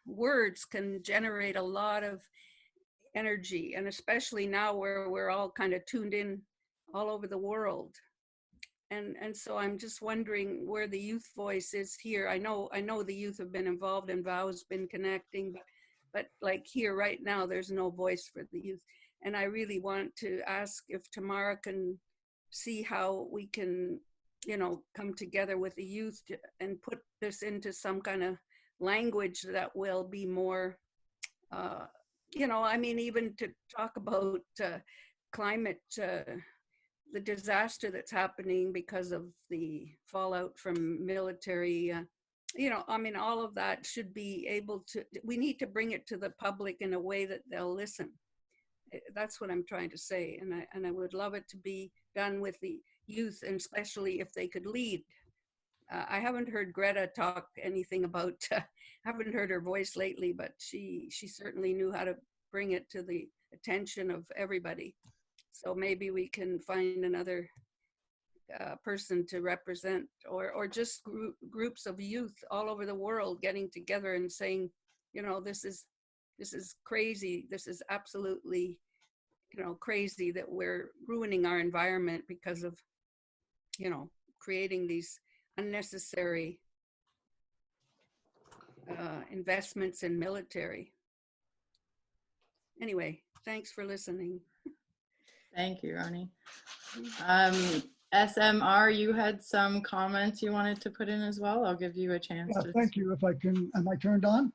words can generate a lot of energy, and especially now where we're all kind of tuned in all over the world. And so I'm just wondering where the youth voice is here. I know the youth have been involved and VOW's been connecting, but like here right now, there's no voice for the youth. And I really want to ask if Tamara can see how we can you know, come together with the youth and put this into some kind of language that will be more, you know, I mean, even to talk about climate, the disaster that's happening because of the fallout from military, you know, I mean, all of that should be able to, we need to bring it to the public in a way that they'll listen. That's what I'm trying to say. And I would love it to be done with the youth, and especially if they could lead. I haven't heard Greta talk anything about, haven't heard her voice lately, but she certainly knew how to bring it to the attention of everybody. So maybe we can find another person to represent, or just groups of youth all over the world getting together and saying, you know, this is crazy. This is absolutely, you know, crazy that we're ruining our environment because of, you know, creating these unnecessary investments in military. Anyway, thanks for listening. Thank you, Ronnie. SMR, you had some comments you wanted to put in as well. I'll give you a chance. Yeah, thank you. If I can, am I turned on?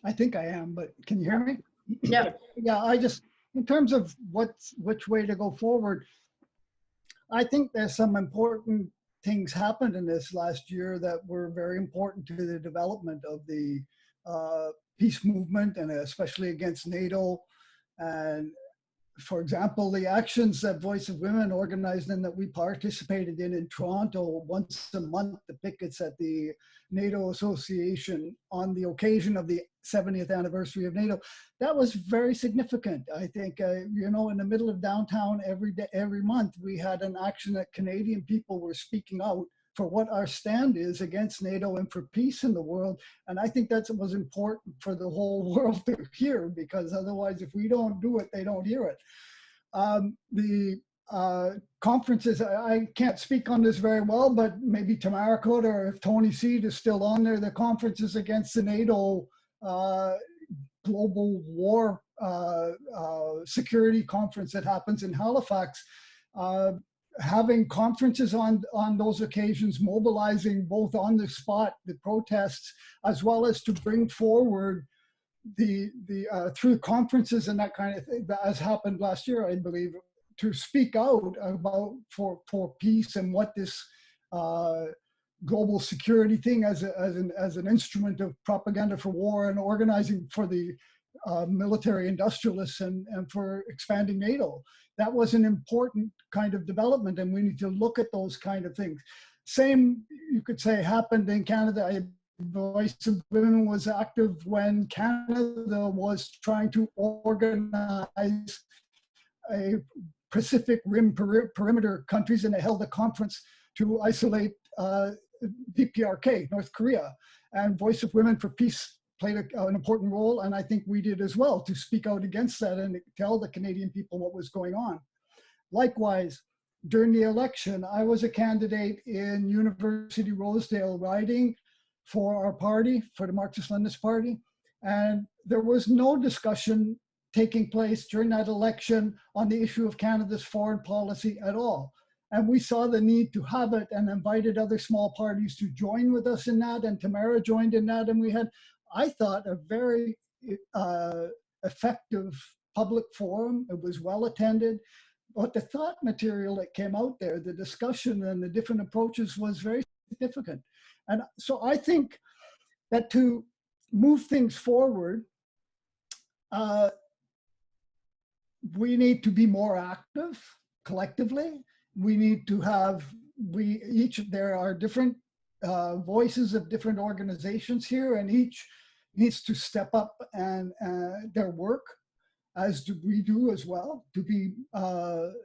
I think I am, but can you hear me? Yep. Yeah, I just, in terms of which way to go forward, I think there's some important things happened in this last year that were very important to the development of the peace movement, and especially against NATO. And for example, the actions that Voice of Women organized and that we participated in Toronto once a month, the pickets at the NATO Association on the occasion of the 70th anniversary of NATO, that was very significant. I think, you know, in the middle of downtown every day, every month, we had an action that Canadian people were speaking out for what our stand is against NATO and for peace in the world. And I think that was important for the whole world to hear, because otherwise, if we don't do it, they don't hear it. The conferences, I can't speak on this very well, but maybe Tamara could, or if Tony Seed is still on there, the conferences against the NATO global war security conference that happens in Halifax. Having conferences on those occasions, mobilizing both on the spot, the protests, as well as to bring forward the through conferences and that kind of thing, as happened last year, I believe, to speak out about for peace and what this global security thing as an instrument of propaganda for war and organizing for the military industrialists and for expanding NATO. That was an important kind of development, and we need to look at those kind of things. Same, you could say, happened in Canada. Voice of Women was active when Canada was trying to organize a Pacific Rim perimeter countries, and they held a conference to isolate DPRK, North Korea. And Voice of Women for Peace played an important role, and I think we did as well, to speak out against that and tell the Canadian people what was going on. Likewise, during the election, I was a candidate in University Rosedale riding for our party, for the Marxist-Leninist Party, and there was no discussion taking place during that election on the issue of Canada's foreign policy at all. And we saw the need to have it and invited other small parties to join with us in that, and Tamara joined in that, and we had, I thought, a very effective public forum. It was well attended, but the thought material that came out there, the discussion and the different approaches, was very significant. And so I think that to move things forward, we need to be more active collectively. We need to have, there are different voices of different organizations here, and each needs to step up and their work, as do we do as well, to be an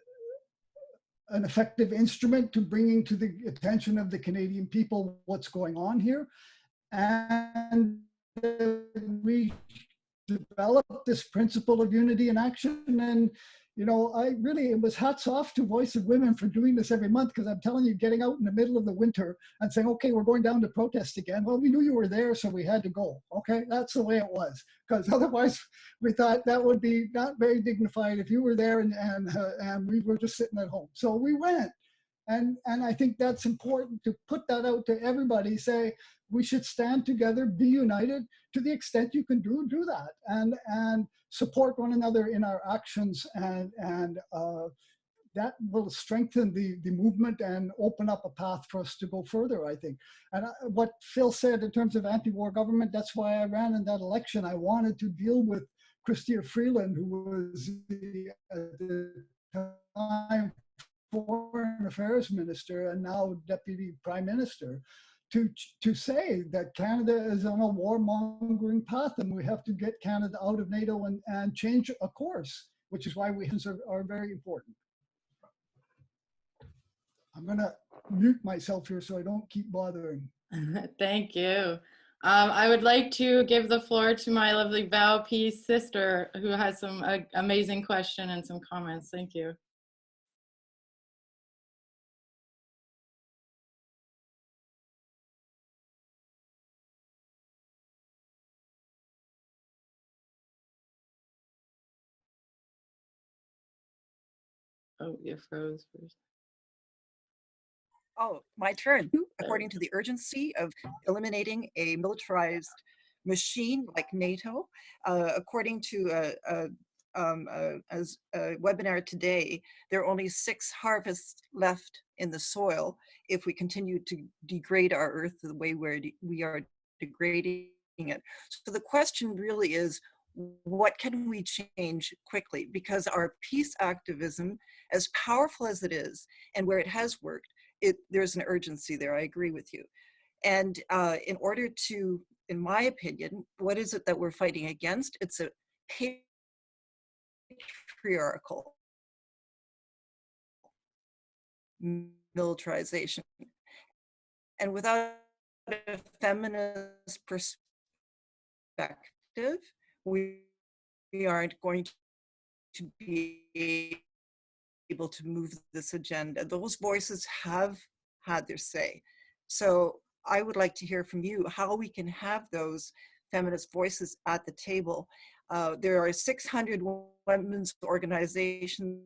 effective instrument to bringing to the attention of the Canadian people what's going on here. And we develop this principle of unity in action. And, you know, it was hats off to Voice of Women for doing this every month, because I'm telling you, getting out in the middle of the winter and saying, okay, we're going down to protest again. Well, we knew you were there, so we had to go. Okay, that's the way it was, because otherwise we thought that would be not very dignified if you were there and we were just sitting at home. So we went. And I think that's important to put that out to everybody, say, we should stand together, be united. To the extent you can do that, and support one another in our actions, and that will strengthen the movement and open up a path for us to go further, I think. And what Phil said in terms of anti-war government, that's why I ran in that election. I wanted to deal with Chrystia Freeland, who was at the time Foreign Affairs Minister and now Deputy Prime Minister, to say that Canada is on a warmongering path and we have to get Canada out of NATO and change a course, which is why we are very important. I'm going to mute myself here so I don't keep bothering. Thank you. I would like to give the floor to my lovely Val P's sister, who has some amazing question and some comments. Thank you. Oh, you froze first. Oh, my turn. According to the urgency of eliminating a militarized machine like NATO, according to a webinar today, there are only 6 harvests left in the soil if we continue to degrade our earth the way we are degrading it. So the question really is, what can we change quickly? Because our peace activism, as powerful as it is, and where it has worked, there's an urgency there. I agree with you. And in order to, in my opinion, what is it that we're fighting against? It's a patriarchal militarization. And without a feminist perspective, we aren't going to be able to move this agenda. Those voices have had their say. So I would like to hear from you how we can have those feminist voices at the table. There are 600 women's organizations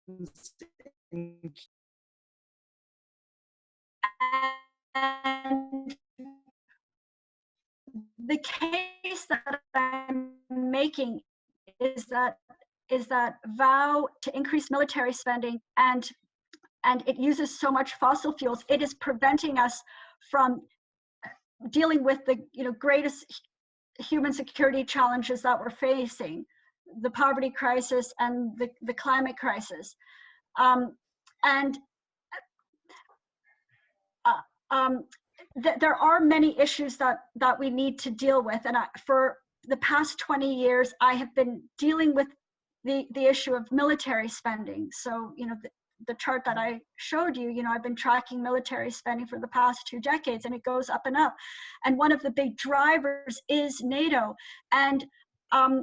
in And the case that I'm making is that vow to increase military spending, and it uses so much fossil fuels, it is preventing us from dealing with the greatest human security challenges that we're facing, the poverty crisis and the climate crisis. There are many issues that we need to deal with, and for the past 20 years I have been dealing with the issue of military spending. So the chart that I showed you, I've been tracking military spending for the past 2 decades, and it goes up and up, and one of the big drivers is NATO. And I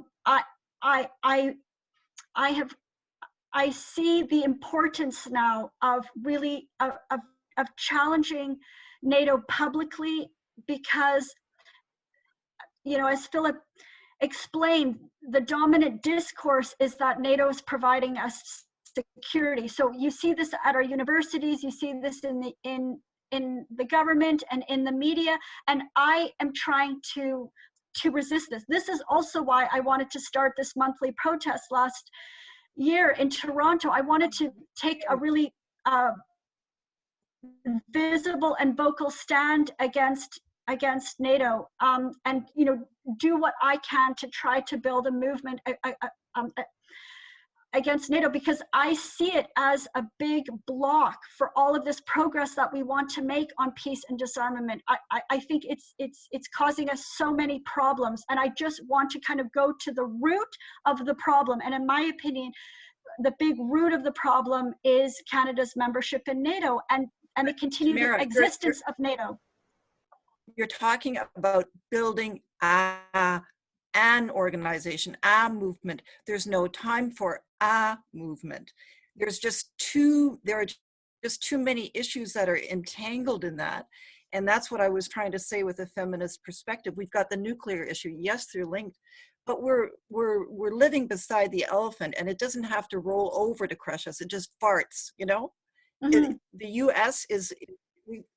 see the importance now of really of challenging NATO publicly, because as Philip explained, the dominant discourse is that NATO is providing us security. So you see this at our universities, you see this in the government and in the media, and I am trying to resist this. This is also why I wanted to start this monthly protest last year in Toronto. I wanted to take a really visible and vocal stand against NATO, and do what I can to try to build a movement against NATO, because I see it as a big block for all of this progress that we want to make on peace and disarmament. I think it's causing us so many problems, and I just want to kind of go to the root of the problem. And in my opinion, the big root of the problem is Canada's membership in NATO and the continued Tamara, existence of NATO. You're talking about building an organization, a movement. There's no time for a movement. There are just too many issues that are entangled in that. And that's what I was trying to say with a feminist perspective. We've got the nuclear issue. Yes, they're linked, but we're living beside the elephant, and it doesn't have to roll over to crush us. It just farts, The US is,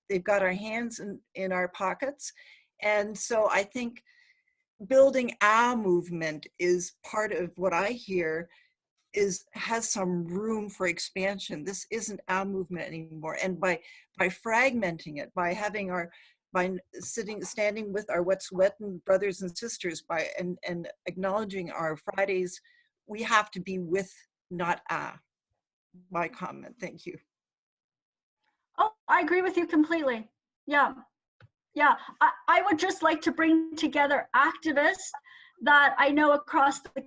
they've got our hands in our pockets. And so I think building our movement is part of what I hear has some room for expansion. This isn't our movement anymore. And by fragmenting it, by having standing with our Wet'suwet'en brothers and sisters, and acknowledging our Fridays, we have to be with, not my comment. Thank you. Oh, I agree with you completely. Yeah. Yeah, I would just like to bring together activists that I know across the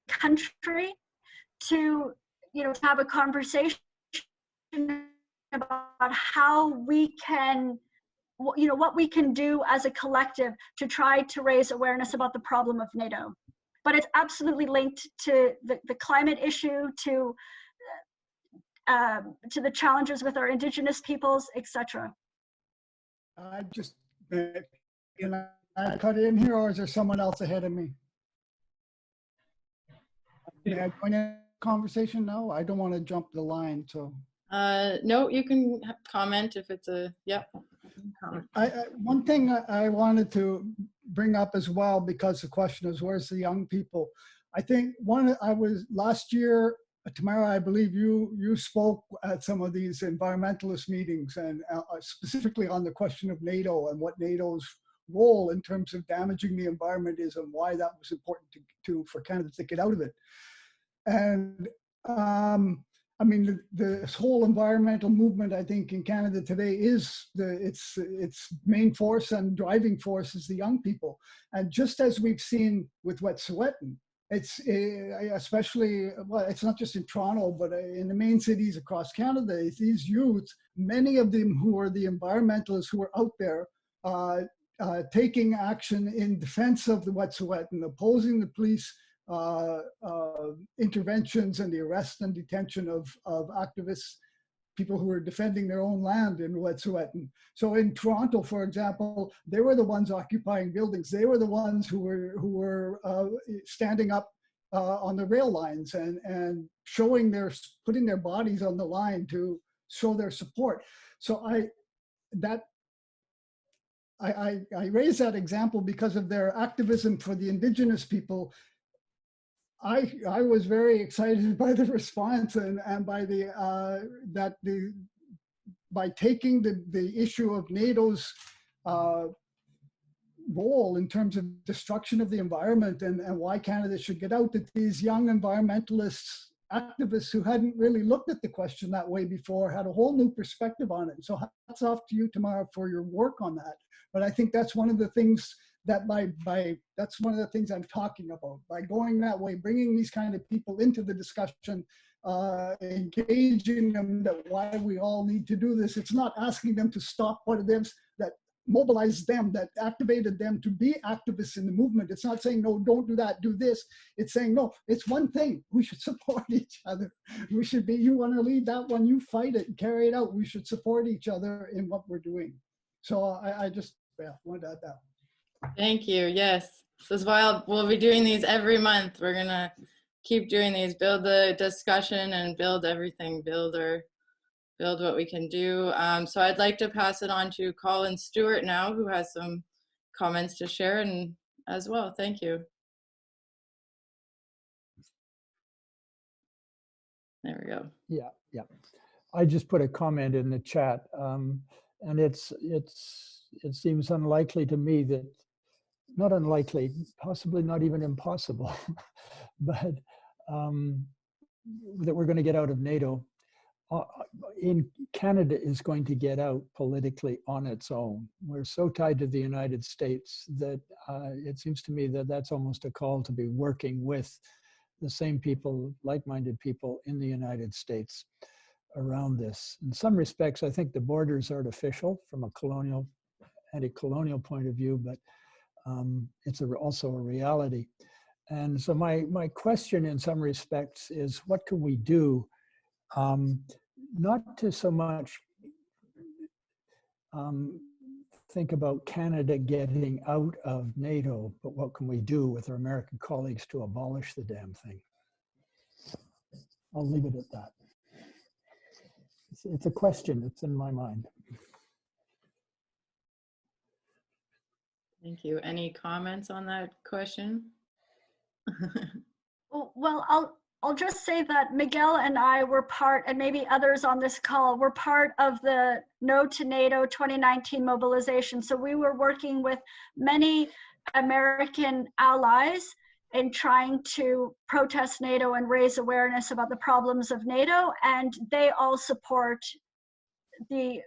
country to, to have a conversation about how we can, what we can do as a collective to try to raise awareness about the problem of NATO. But it's absolutely linked to the climate issue, to the challenges with our Indigenous peoples, etc. I just, can I cut in here, or is there someone else ahead of me? May I join in the conversation now? I don't want to jump the line, so. No, you can comment if it's a, yep. One thing I wanted to bring up as well, because the question is, where's the young people? I think last year, Tamara, I believe you spoke at some of these environmentalist meetings, and specifically on the question of NATO and what NATO's role in terms of damaging the environment is, and why that was important for Canada to get out of it. And I mean, this whole environmental movement, I think, in Canada today is its main force and driving force is the young people. And just as we've seen with Wet'suwet'en, it's especially, well, it's not just in Toronto, but in the main cities across Canada, these youth, many of them who are the environmentalists who are out there taking action in defense of the Wet'suwet'en, opposing the police interventions and the arrest and detention of activists, people who are defending their own land in Wet'suwet'en. So in Toronto, for example, they were the ones occupying buildings. They were the ones who were standing up on the rail lines and putting their bodies on the line to show their support. So I raise that example because of their activism for the Indigenous people. I was very excited by the response and by by taking the issue of NATO's role in terms of destruction of the environment and why Canada should get out, that these young environmentalists, activists who hadn't really looked at the question that way before had a whole new perspective on it. So hats off to you, Tamara, for your work on that. But I think that's one of the things that that's one of the things I'm talking about. By going that way, bringing these kind of people into the discussion, engaging them that why we all need to do this. It's not asking them to stop what it is that mobilized them, that activated them to be activists in the movement. It's not saying, no, don't do that, do this. It's saying, no, it's one thing. We should support each other. We should be, you want to lead that one, you fight it and carry it out. We should support each other in what we're doing. So I just wanted to add that. Thank you. Yes, this is why we'll be doing these every month. We're gonna keep doing these, build the discussion and build everything, build what we can do. So I'd like to pass it on to Colin Stewart now, who has some comments to share and as well. Thank you. There we go. Yeah. I just put a comment in the chat, and it seems unlikely to me that, not unlikely, possibly not even impossible, but that we're going to get out of NATO. Canada is going to get out politically on its own. We're so tied to the United States that it seems to me that that's almost a call to be working with the same people, like-minded people in the United States around this. In some respects, I think the border is artificial from a anti-colonial point of view, but it's also a reality. And so my question in some respects is, what can we do not to so much think about Canada getting out of NATO, but what can we do with our American colleagues to abolish the damn thing? I'll leave it at that. it's a question that's in my mind. Thank you. Any comments on that question? Well, I'll just say that Miguel and I were part, and maybe others on this call, were part of the No to NATO 2019 mobilization. So we were working with many American allies in trying to protest NATO and raise awareness about the problems of NATO, and they all support the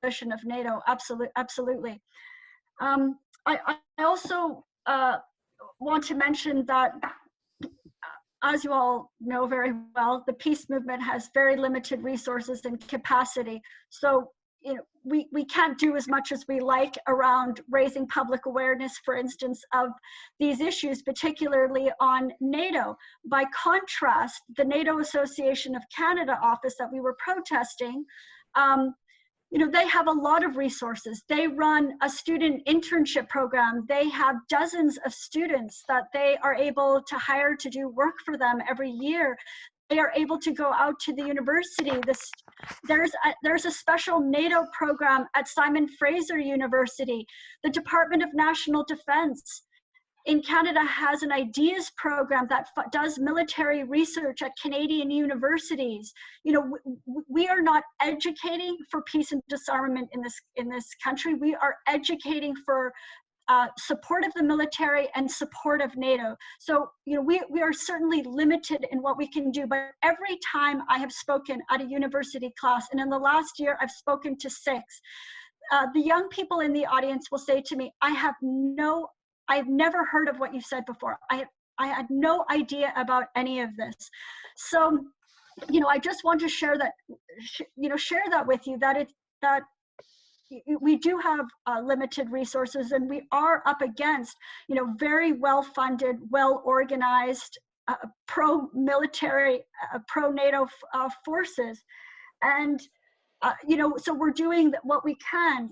mission of NATO. Absolutely. I also want to mention that, as you all know very well, the peace movement has very limited resources and capacity. So, you know, we can't do as much as we like around raising public awareness, for instance, of these issues, particularly on NATO. By contrast, the NATO Association of Canada office that we were protesting, you know, they have a lot of resources. They run a student internship program. They have dozens of students that they are able to hire to do work for them every year. They are able to go out to the university. There's a special NATO program at Simon Fraser University. The Department of National Defense in Canada has an ideas program that does military research at Canadian universities. You know, we are not educating for peace and disarmament in this country. We are educating for support of the military and support of NATO. So, you know, we are certainly limited in what we can do, but every time I have spoken at a university class, and in the last year I've spoken to 6, the young people in the audience will say to me, I've never heard of what you said before. I had no idea about any of this. So, you know, I just want to share that, share that with you, that we do have limited resources, and we are up against, you know, very well-funded, well-organized, pro-military, pro-NATO forces. And, you know, so we're doing what we can.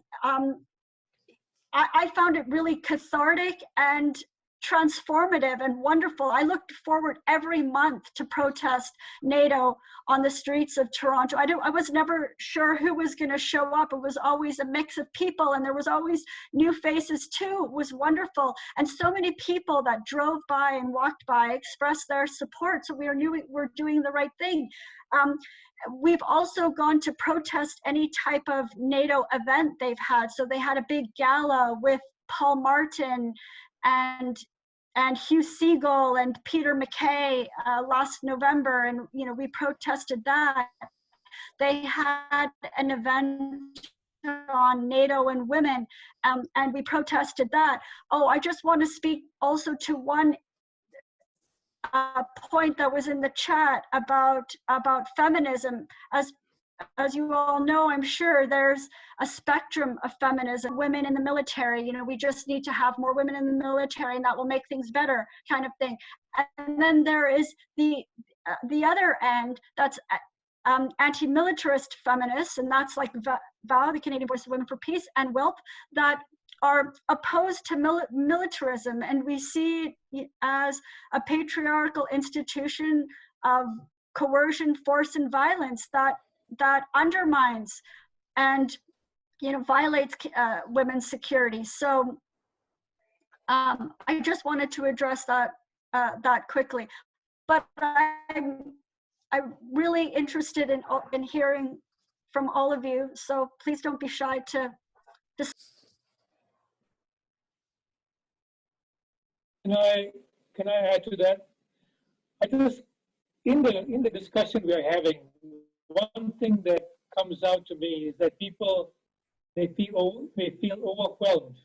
I found it really cathartic and transformative and wonderful. I looked forward every month to protest NATO on the streets of Toronto. I was never sure who was going to show up. It was always a mix of people, and there was always new faces too. It was wonderful. And so many people that drove by and walked by expressed their support. So we're doing the right thing. We've also gone to protest any type of NATO event they've had. So they had a big gala with Paul Martin and Hugh Segal and Peter MacKay last November, and you know, we protested that. They had an event on NATO and women, and we protested that. Oh, I just want to speak also to one point that was in the chat about feminism. As you all know, I'm sure there's a spectrum of feminism. Women in the military, you know, we just need to have more women in the military, and that will make things better, kind of thing. And then there is the other end, that's anti-militarist feminists, and that's like Weale, the Canadian Voice of Women for Peace, and WILP, that are opposed to militarism, and we see it as a patriarchal institution of coercion, force, and violence that undermines and, you know, violates women's security. So I just wanted to address that quickly. But I'm really interested in hearing from all of you. So please don't be shy to. Can I add to that? I just, in the discussion we are having, one thing that comes out to me is that people may feel overwhelmed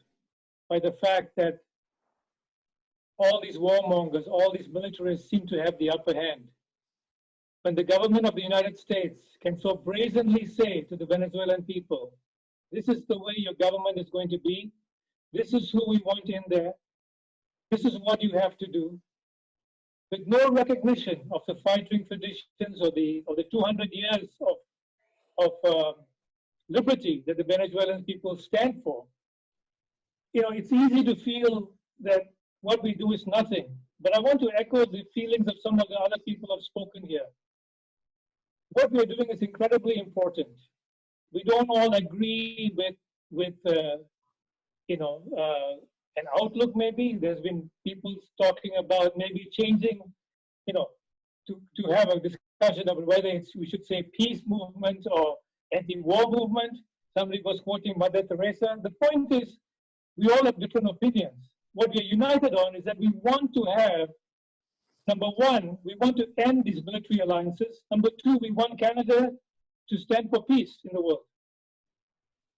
by the fact that all these warmongers, all these militarists seem to have the upper hand. When the government of the United States can so brazenly say to the Venezuelan people, this is the way your government is going to be, this is who we want in there, this is what you have to do, with no recognition of the fighting traditions or the 200 years of liberty that the Venezuelan people stand for. You know, it's easy to feel that what we do is nothing, but I want to echo the feelings of some of the other people who have spoken here. what we're doing is incredibly important. We don't all agree with an outlook maybe. There's been people talking about maybe changing, to have a discussion about whether we should say peace movement or anti-war movement. Somebody was quoting Mother Teresa. The point is, we all have different opinions. What we're united on is that we want to have, number one, we want to end these military alliances. Number two, we want Canada to stand for peace in the world.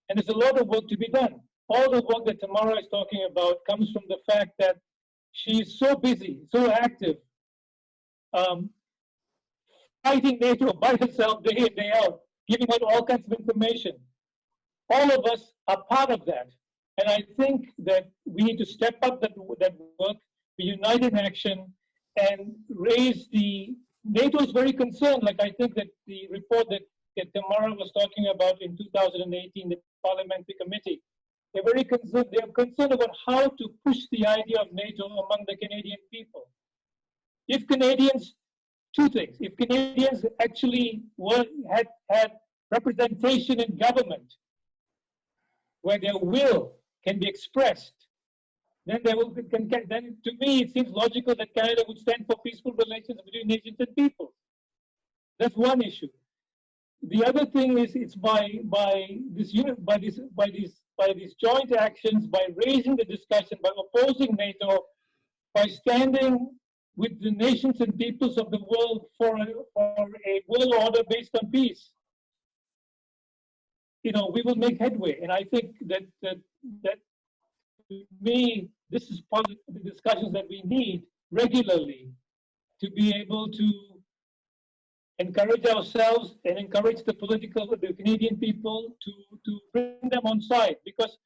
And there's a lot of work to be done. All the work that Tamara is talking about comes from the fact that she is so busy, so active, fighting NATO by herself day in, day out, giving out all kinds of information. All of us are part of that. And I think that we need to step up that work, be united in action, and raise the, NATO is very concerned, like I think that the report that Tamara was talking about in 2018, the Parliamentary Committee, they're very concerned, they're concerned about how to push the idea of NATO among the Canadian people. If Canadians, two things, if Canadians actually had representation in government, where their will can be expressed, then then to me it seems logical that Canada would stand for peaceful relations between nations and people. That's one issue. The other thing is it's by these joint actions, by raising the discussion, by opposing NATO, by standing with the nations and peoples of the world for a world order based on peace. We will make headway, and I think that to me, this is part of the discussions that we need regularly to be able to encourage ourselves and encourage the Canadian people to bring them on side, because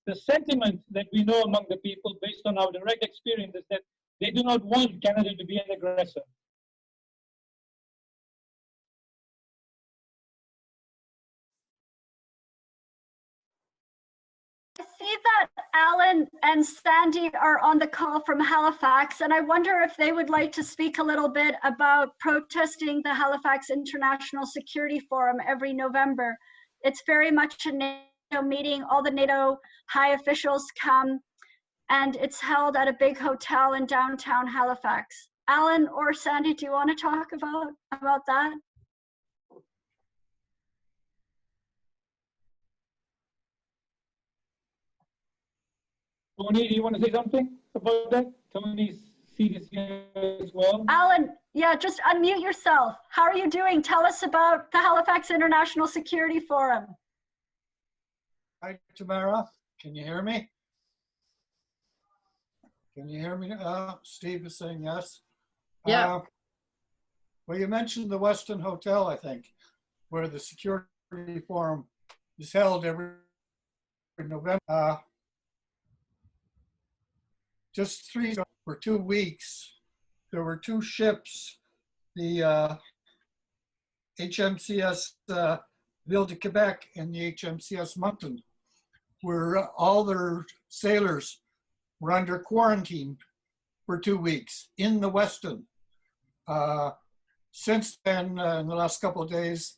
the sentiment that we know among the people based on our direct experience is that they do not want Canada to be an aggressor. I see that Alan and Sandy are on the call from Halifax, and I wonder if they would like to speak a little bit about protesting the Halifax International Security Forum every November. It's very much a NATO meeting. All the NATO high officials come, and it's held at a big hotel in downtown Halifax. Alan or Sandy, do you want to talk about that? Tony, do you want to say something about that? Tony's seat is here as well. Alan, yeah, just unmute yourself. How are you doing? Tell us about the Halifax International Security Forum. Hi, Tamara. Can you hear me? Can you hear me? Steve is saying yes. Yeah. Well, you mentioned the Westin Hotel, I think, where the Security Forum is held every November. Just for 2 weeks, there were two ships, the HMCS Ville de Quebec and the HMCS Moncton, where all their sailors were under quarantine for 2 weeks in the Westin. Since then, in the last couple of days,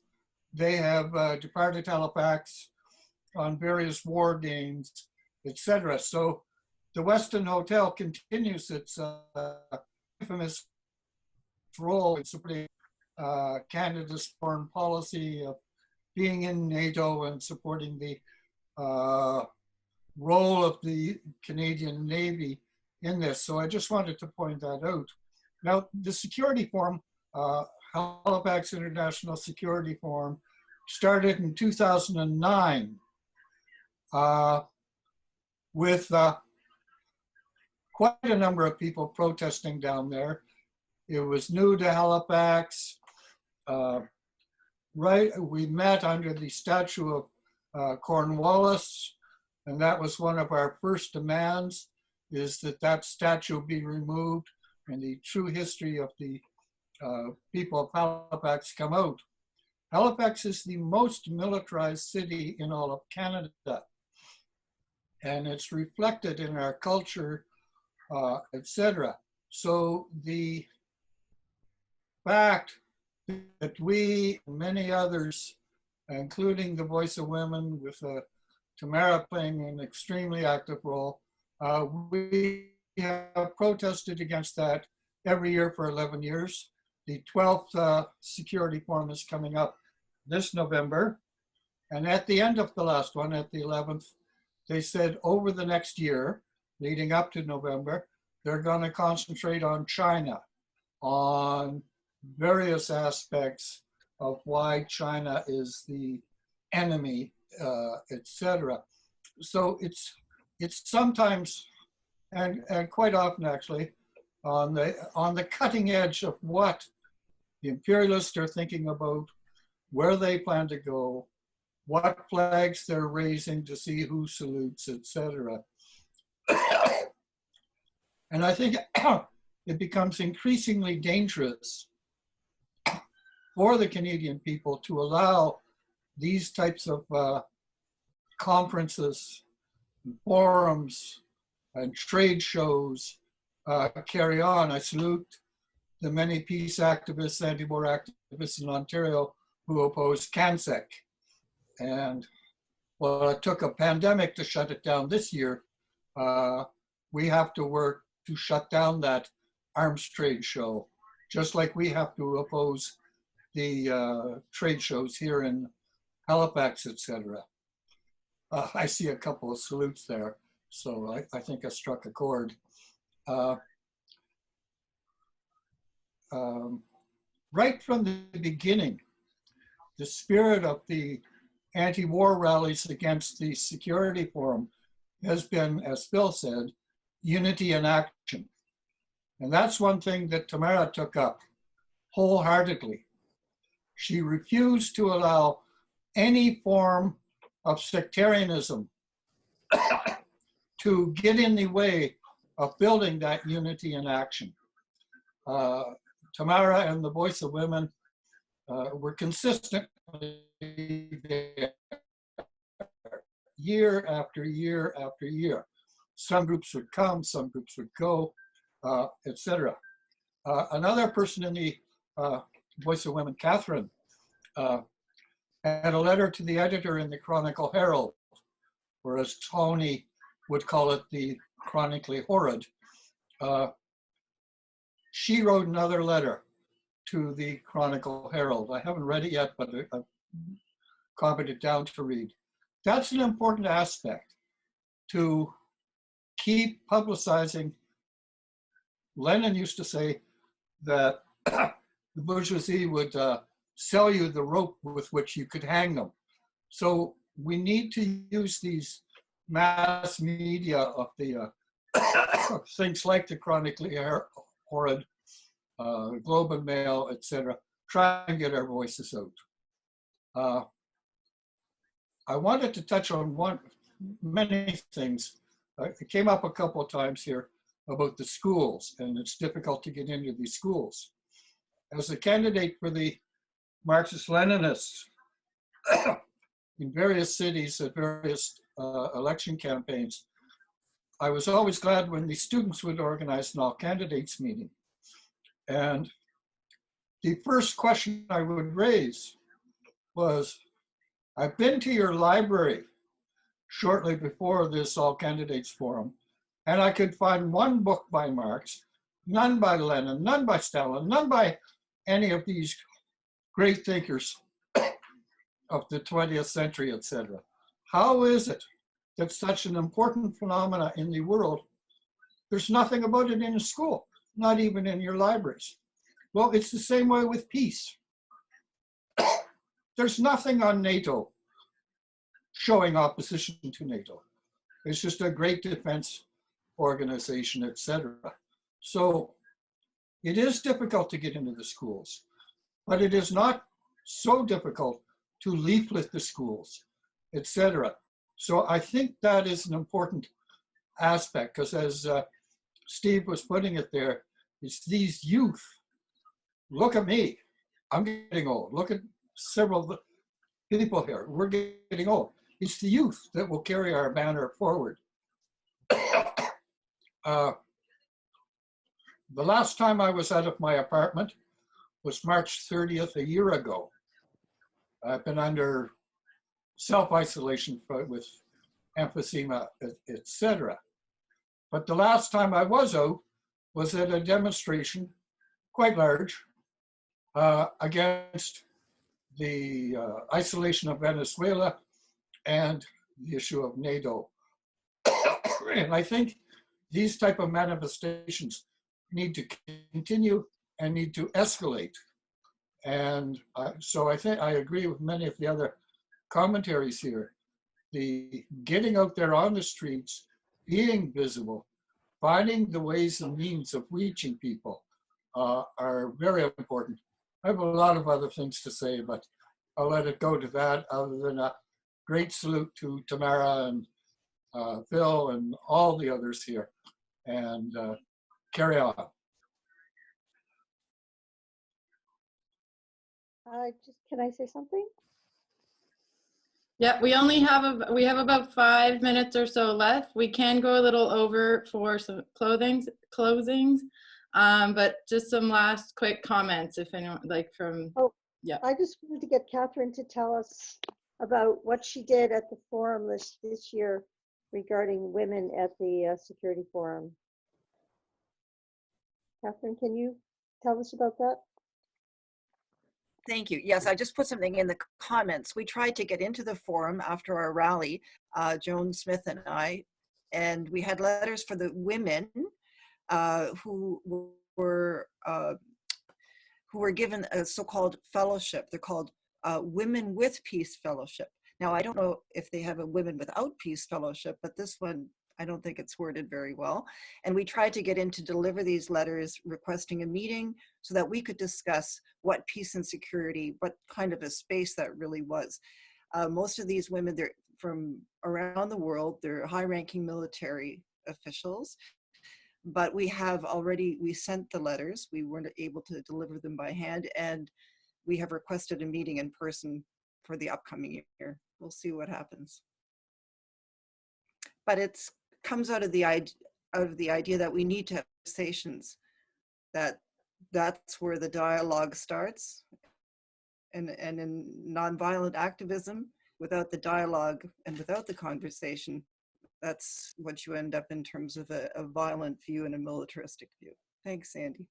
they have departed Halifax on various war games, etc. So the Westin Hotel continues its infamous role in supporting Canada's foreign policy of being in NATO and supporting the role of the Canadian Navy in this. So I just wanted to point that out. Now, the Security Forum, Halifax International Security Forum, started in 2009 with quite a number of people protesting down there. It was new to Halifax. We met under the statue of Cornwallis, and that was one of our first demands, is that statue be removed and the true history of the people of Halifax come out. Halifax is the most militarized city in all of Canada, and it's reflected in our culture, etc. So the fact that we, many others, including the Voice of Women, with Tamara playing an extremely active role, we have protested against that every year for 11 years. The 12th Security Forum is coming up this November. And at the end of the last one, at the 11th, they said over the next year, leading up to November, they're going to concentrate on China, on various aspects of why China is the enemy, etc. So it's sometimes, and quite often actually, on the cutting edge of what the imperialists are thinking about, where they plan to go, what flags they're raising to see who salutes, etc. And I think it becomes increasingly dangerous for the Canadian people to allow these types of conferences, forums, and trade shows carry on. I salute the many peace activists, anti-war activists in Ontario who oppose CANSEC. And well, it took a pandemic to shut it down this year. We have to work to shut down that arms trade show, just like we have to oppose the trade shows here in Halifax, etc. I see a couple of salutes there, so I think I struck a chord. Right from the beginning, the spirit of the anti-war rallies against the Security Forum has been, as Phil said, unity in action. And that's one thing that Tamara took up wholeheartedly. She refused to allow any form of sectarianism to get in the way of building that unity in action. Tamara and the Voice of Women were consistently there year after year after year. Some groups would come, some groups would go, etc. Another person in the Voice of Women, Catherine, had a letter to the editor in the Chronicle Herald, or as Tony would call it, the chronically horrid. She wrote another letter to the Chronicle Herald. I haven't read it yet, but I've copied it down to read. That's an important aspect, to keep publicizing. Lenin used to say that the bourgeoisie would sell you the rope with which you could hang them. So we need to use these mass media of the things like the Chronically Horrid, Globe and Mail, etc. Try and get our voices out. I wanted to touch on many things. It came up a couple of times here about the schools, and it's difficult to get into these schools. As a candidate for the Marxist-Leninists in various cities at various election campaigns, I was always glad when the students would organize an all-candidates meeting. And the first question I would raise was, I've been to your library shortly before this all-candidates forum, and I could find one book by Marx, none by Lenin, none by Stalin, none by any of these great thinkers of the 20th century, etc. How is it that such an important phenomena in the world, there's nothing about it in a school, not even in your libraries? Well, it's the same way with peace. There's nothing on NATO showing opposition to NATO. It's just a great defense organization, etc. So it is difficult to get into the schools, but it is not so difficult to leaflet the schools, etc. So I think that is an important aspect, because as Steve was putting it there, it's these youth. Look at me, I'm getting old. Look at several people here, we're getting old. It's the youth that will carry our banner forward. The last time I was out of my apartment was March 30th a year ago. I've been under self-isolation with emphysema, etc. But the last time I was out was at a demonstration, quite large, against the isolation of Venezuela and the issue of Nato. And I think these type of manifestations need to continue and need to escalate. And so I think I agree with many of the other commentaries here. The getting out there on the streets, being visible, finding the ways and means of reaching people are very important. I have a lot of other things to say, but I'll let it go to that, other than a great salute to Tamara and Phil and all the others here, and carry on. Can I say something? Yeah, we only have we have about 5 minutes or so left. We can go a little over for some closings, but just some last quick comments, if anyone from. Oh, yeah. I just wanted to get Catherine to tell us about what she did at the forum this year regarding women at the Security Forum. Catherine, can you tell us about that? Thank you. Yes, I just put something in the comments. We tried to get into the forum after our rally, Joan Smith and I, and we had letters for the women who were given a so-called fellowship. They're called Women with Peace Fellowship. Now, I don't know if they have a Women Without Peace Fellowship, but this one, I don't think it's worded very well. And we tried to get in to deliver these letters requesting a meeting so that we could discuss what peace and security, what kind of a space that really was. Most of these women, they're from around the world, they're high-ranking military officials, but we sent the letters. We weren't able to deliver them by hand, and we have requested a meeting in person for the upcoming year. We'll see what happens. But it comes out of the idea that we need to have conversations, that's where the dialogue starts. And in nonviolent activism, without the dialogue and without the conversation, that's what you end up in terms of a violent view and a militaristic view. Thanks, Sandy.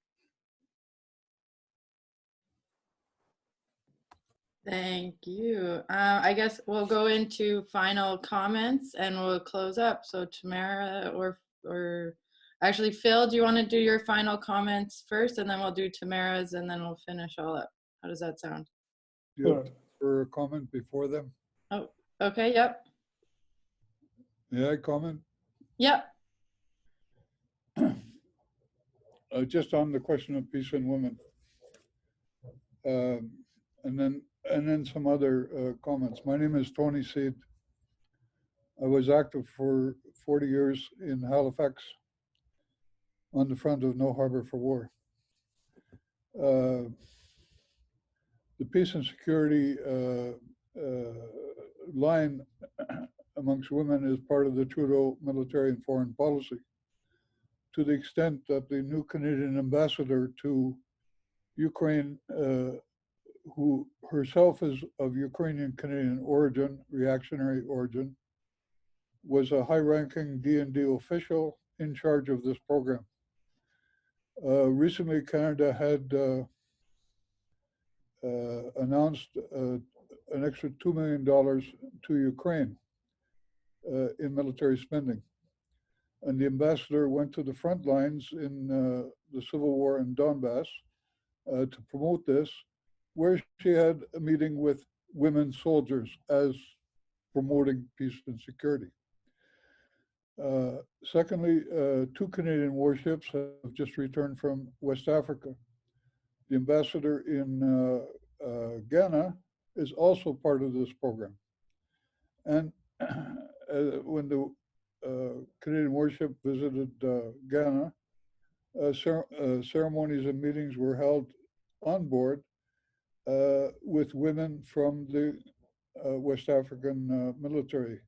Thank you. I guess we'll go into final comments and we'll close up. So Tamara or actually Phil, do you want to do your final comments first, and then we'll do Tamara's, and then we'll finish all up? How does that sound? Yeah, for a comment before them. Oh, okay. Yep. May I comment? Yep. Just on the question of peace and women, and then some other comments. My name is Tony Seed. I was active for 40 years in Halifax on the front of No Harbor for War. The peace and security line amongst women is part of the Trudeau military and foreign policy, to the extent that the new Canadian ambassador to Ukraine, who herself is of Ukrainian Canadian origin, reactionary origin, was a high-ranking D&D official in charge of this program. Recently, Canada had announced an extra $2 million to Ukraine in military spending. And the ambassador went to the front lines in the civil war in Donbass to promote this, where she had a meeting with women soldiers as promoting peace and security. Secondly, 2 Canadian warships have just returned from West Africa. The ambassador in Ghana is also part of this program. And when the Canadian warship visited Ghana, ceremonies and meetings were held on board with women from the West African military.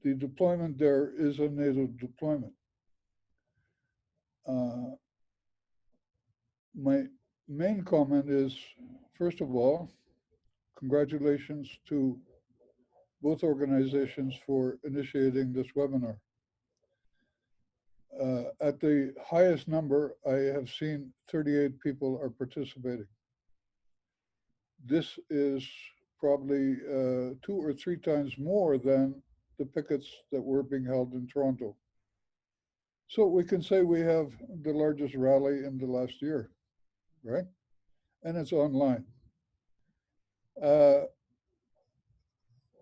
The deployment there is a NATO deployment. My main comment is, first of all, congratulations to both organizations for initiating this webinar. At the highest number, I have seen 38 people are participating. This is probably 2 or 3 times more than the pickets that were being held in Toronto. So we can say we have the largest rally in the last year, right? And it's online.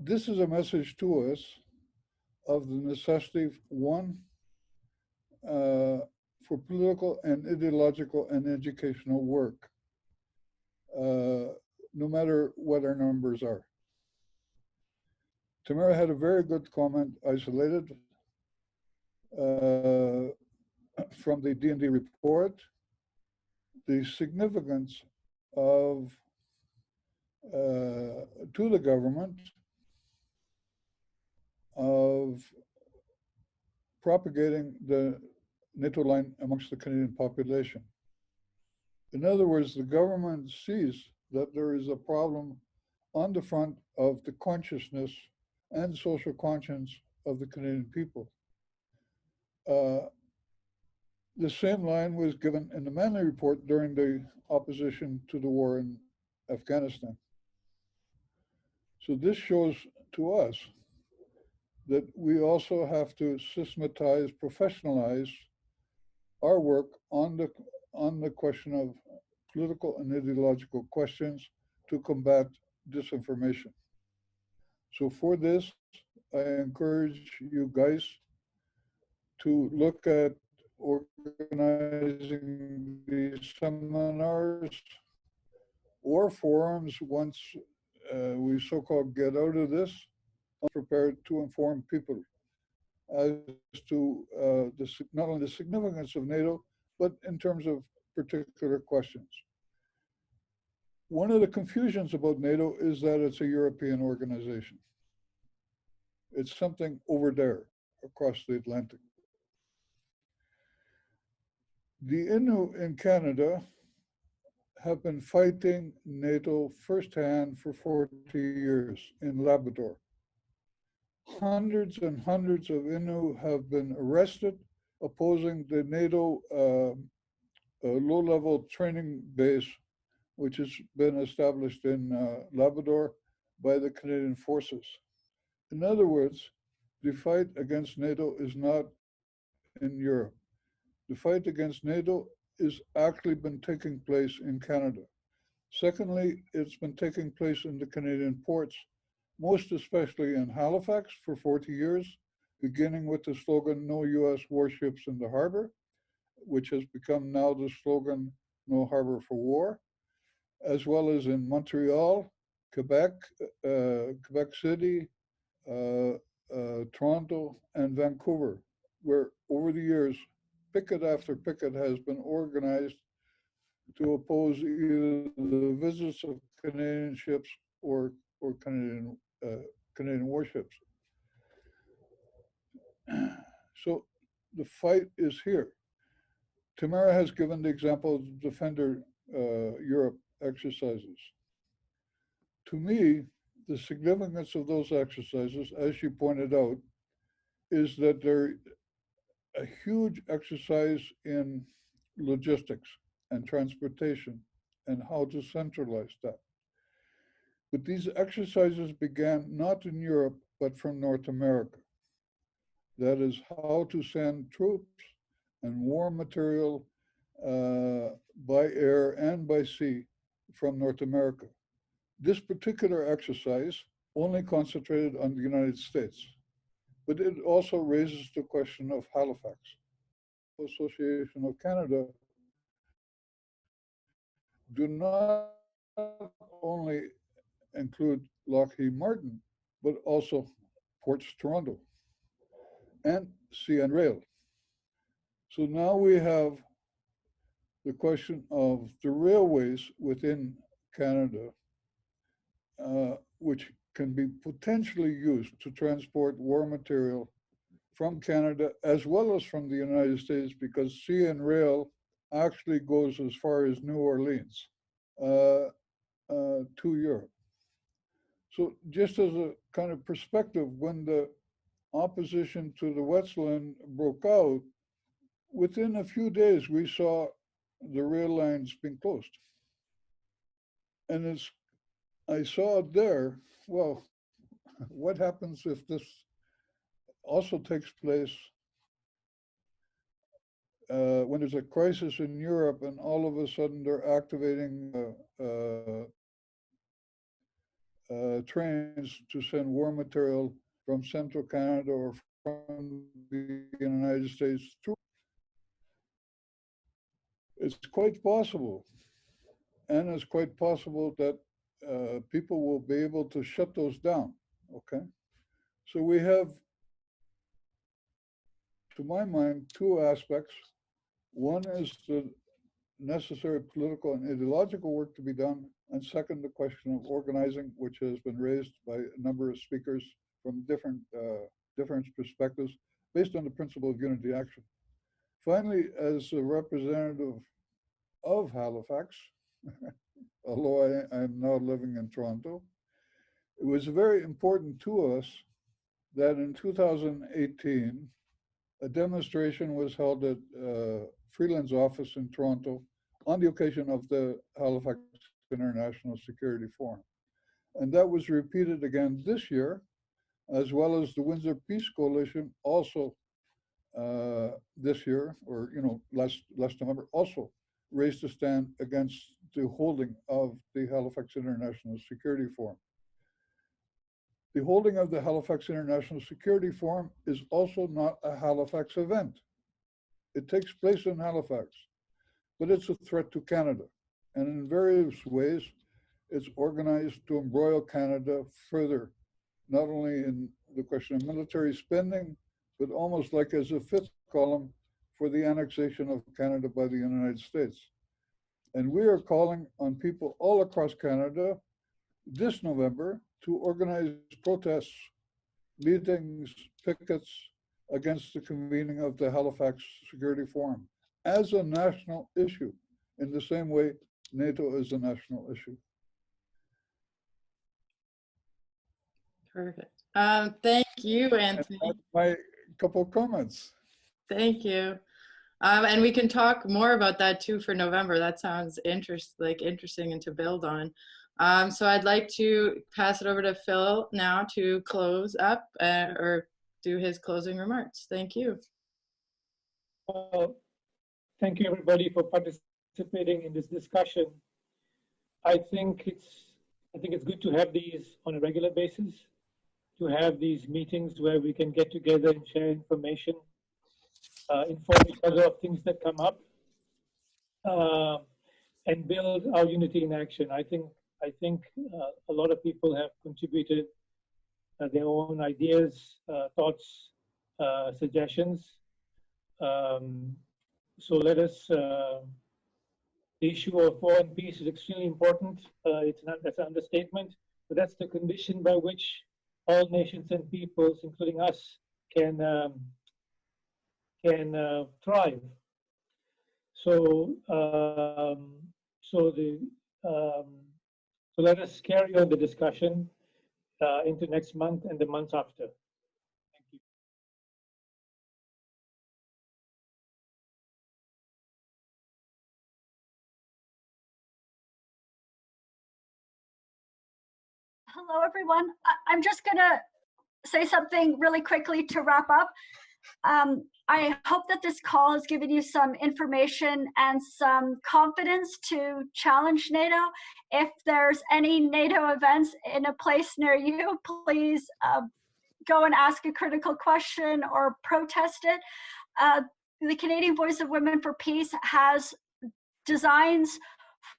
This is a message to us of the necessity, one, for political and ideological and educational work, no matter what our numbers are. Tamara had a very good comment, isolated, from the D&D report, the significance of, to the government, of propagating the NATO line amongst the Canadian population. In other words, the government sees that there is a problem on the front of the consciousness and social conscience of the Canadian people. The same line was given in the Manley Report during the opposition to the war in Afghanistan. So this shows to us that we also have to systematize, professionalize our work on the question of political and ideological questions to combat disinformation. So for this, I encourage you guys to look at organizing these seminars or forums once we so-called get out of this, prepared to inform people as to not only the significance of NATO, but in terms of particular questions. One of the confusions about NATO is that it's a European organization. It's something over there across the Atlantic. The Innu in Canada have been fighting NATO firsthand for 40 years in Labrador. Hundreds and hundreds of Innu have been arrested opposing the NATO low-level training base, which has been established in Labrador by the Canadian forces. In other words, the fight against NATO is not in Europe. The fight against NATO has actually been taking place in Canada. Secondly, it's been taking place in the Canadian ports, most especially in Halifax for 40 years, beginning with the slogan, "No US warships in the harbor," which has become now the slogan, "No harbor for war," as well as in Montreal, Quebec, Quebec City, Toronto, and Vancouver, where over the years, picket after picket has been organized to oppose either the visits of Canadian ships or Canadian warships. So the fight is here. Tamara has given the example of the Defender Europe exercises. To me, the significance of those exercises, as she pointed out, is that they're a huge exercise in logistics and transportation and how to centralize that. But these exercises began not in Europe, but from North America. That is how to send troops and war material by air and by sea from North America. This particular exercise only concentrated on the United States, but it also raises the question of Halifax. Association of Canada do not only include Lockheed Martin, but also Ports Toronto and CN Rail. So now we have the question of the railways within Canada, which can be potentially used to transport war material from Canada as well as from the United States, because CN Rail actually goes as far as New Orleans to Europe. So just as a kind of perspective, when the opposition to the Wet'suwet'en broke out, within a few days, we saw the rail lines being closed. And I saw it there, well, what happens if this also takes place when there's a crisis in Europe and all of a sudden they're activating trains to send war material from central Canada or from the United States through. It's quite possible, and it's quite possible that people will be able to shut those down, okay? So we have, to my mind, two aspects. One is the necessary political and ideological work to be done, and second, the question of organizing, which has been raised by a number of speakers from different perspectives, based on the principle of unity action. Finally, as a representative of Halifax, although I'm now living in Toronto, it was very important to us that in 2018, a demonstration was held at Freeland's office in Toronto on the occasion of the Halifax International Security Forum. And that was repeated again this year, as well as the Windsor Peace Coalition also this year, or last November, also raised a stand against the holding of the Halifax International Security Forum. The holding of the Halifax International Security Forum is also not a Halifax event. It takes place in Halifax, but it's a threat to Canada. And in various ways, it's organized to embroil Canada further, not only in the question of military spending, but almost like as a fifth column for the annexation of Canada by the United States. And we are calling on people all across Canada this November to organize protests, meetings, pickets against the convening of the Halifax Security Forum as a national issue, in the same way NATO is a national issue. Perfect. Thank you, Anthony. And that's my couple of comments. Thank you. And we can talk more about that too for November. That sounds interesting and to build on. So I'd like to pass it over to Phil now to close up or do his closing remarks. Thank you. Thank you, everybody, for participating in this discussion. I think it's good to have these on a regular basis, to have these meetings where we can get together and share information, inform each other of things that come up, and build our unity in action. I think a lot of people have contributed their own ideas, thoughts, suggestions. So let us, the issue of war and peace is extremely important. That's an understatement, but that's the condition by which all nations and peoples, including us, can thrive. So so let us carry on the discussion into next month and the months after. Thank you. Hello, everyone. I'm just going to say something really quickly to wrap up. I hope that this call has given you some information and some confidence to challenge NATO. If there's any NATO events in a place near you, please go and ask a critical question or protest it. The Canadian Voice of Women for Peace has designs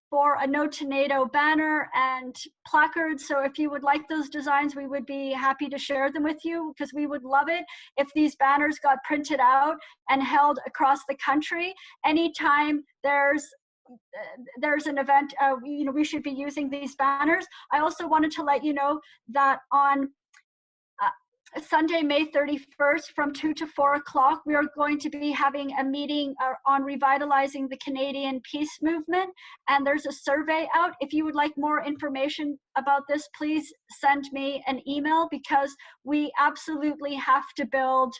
for a No to NATO banner and placards. So if you would like those designs, we would be happy to share them with you, because we would love it if these banners got printed out and held across the country. Anytime there's an event, we should be using these banners. I also wanted to let you know that on Sunday, May 31st from 2 to 4 o'clock, we are going to be having a meeting on revitalizing the Canadian peace movement. And there's a survey out. If you would like more information about this, please send me an email, because we absolutely have to build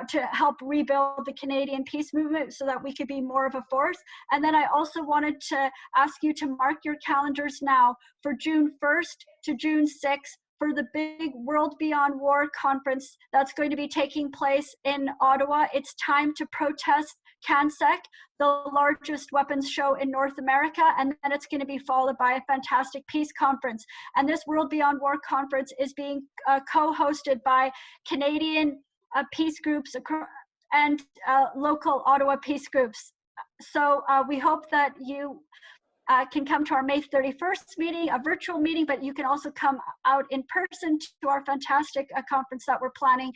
to help rebuild the Canadian peace movement so that we could be more of a force. And then I also wanted to ask you to mark your calendars now for June 1st to June 6th for the big World Beyond War conference that's going to be taking place in Ottawa. It's time to protest CANSEC, the largest weapons show in North America, and then it's going to be followed by a fantastic peace conference. And this World Beyond War conference is being co-hosted by Canadian peace groups and local Ottawa peace groups. So we hope that you can come to our May 31st meeting, a virtual meeting, but you can also come out in person to our fantastic conference that we're planning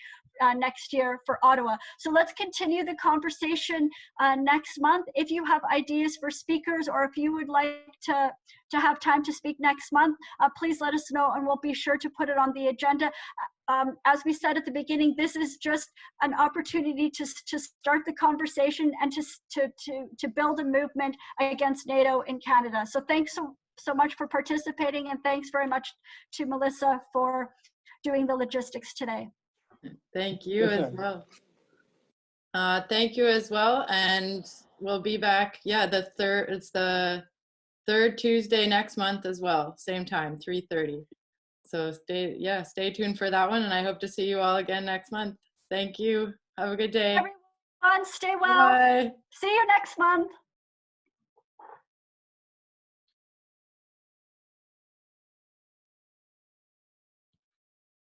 next year for Ottawa. So let's continue the conversation next month. If you have ideas for speakers, or if you would like to have time to speak next month, please let us know and we'll be sure to put it on the agenda. As we said at the beginning, this is just an opportunity to start the conversation and to build a movement against NATO in Canada. So thanks so much for participating, and thanks very much to Melissa for doing the logistics today. Thank you as well. Thank you as well, and we'll be back. Yeah, it's the third Tuesday next month as well, same time, 3:30. So stay tuned for that one, and I hope to see you all again next month. Thank you. Have a good day. Everyone, stay well. Bye. See you next month.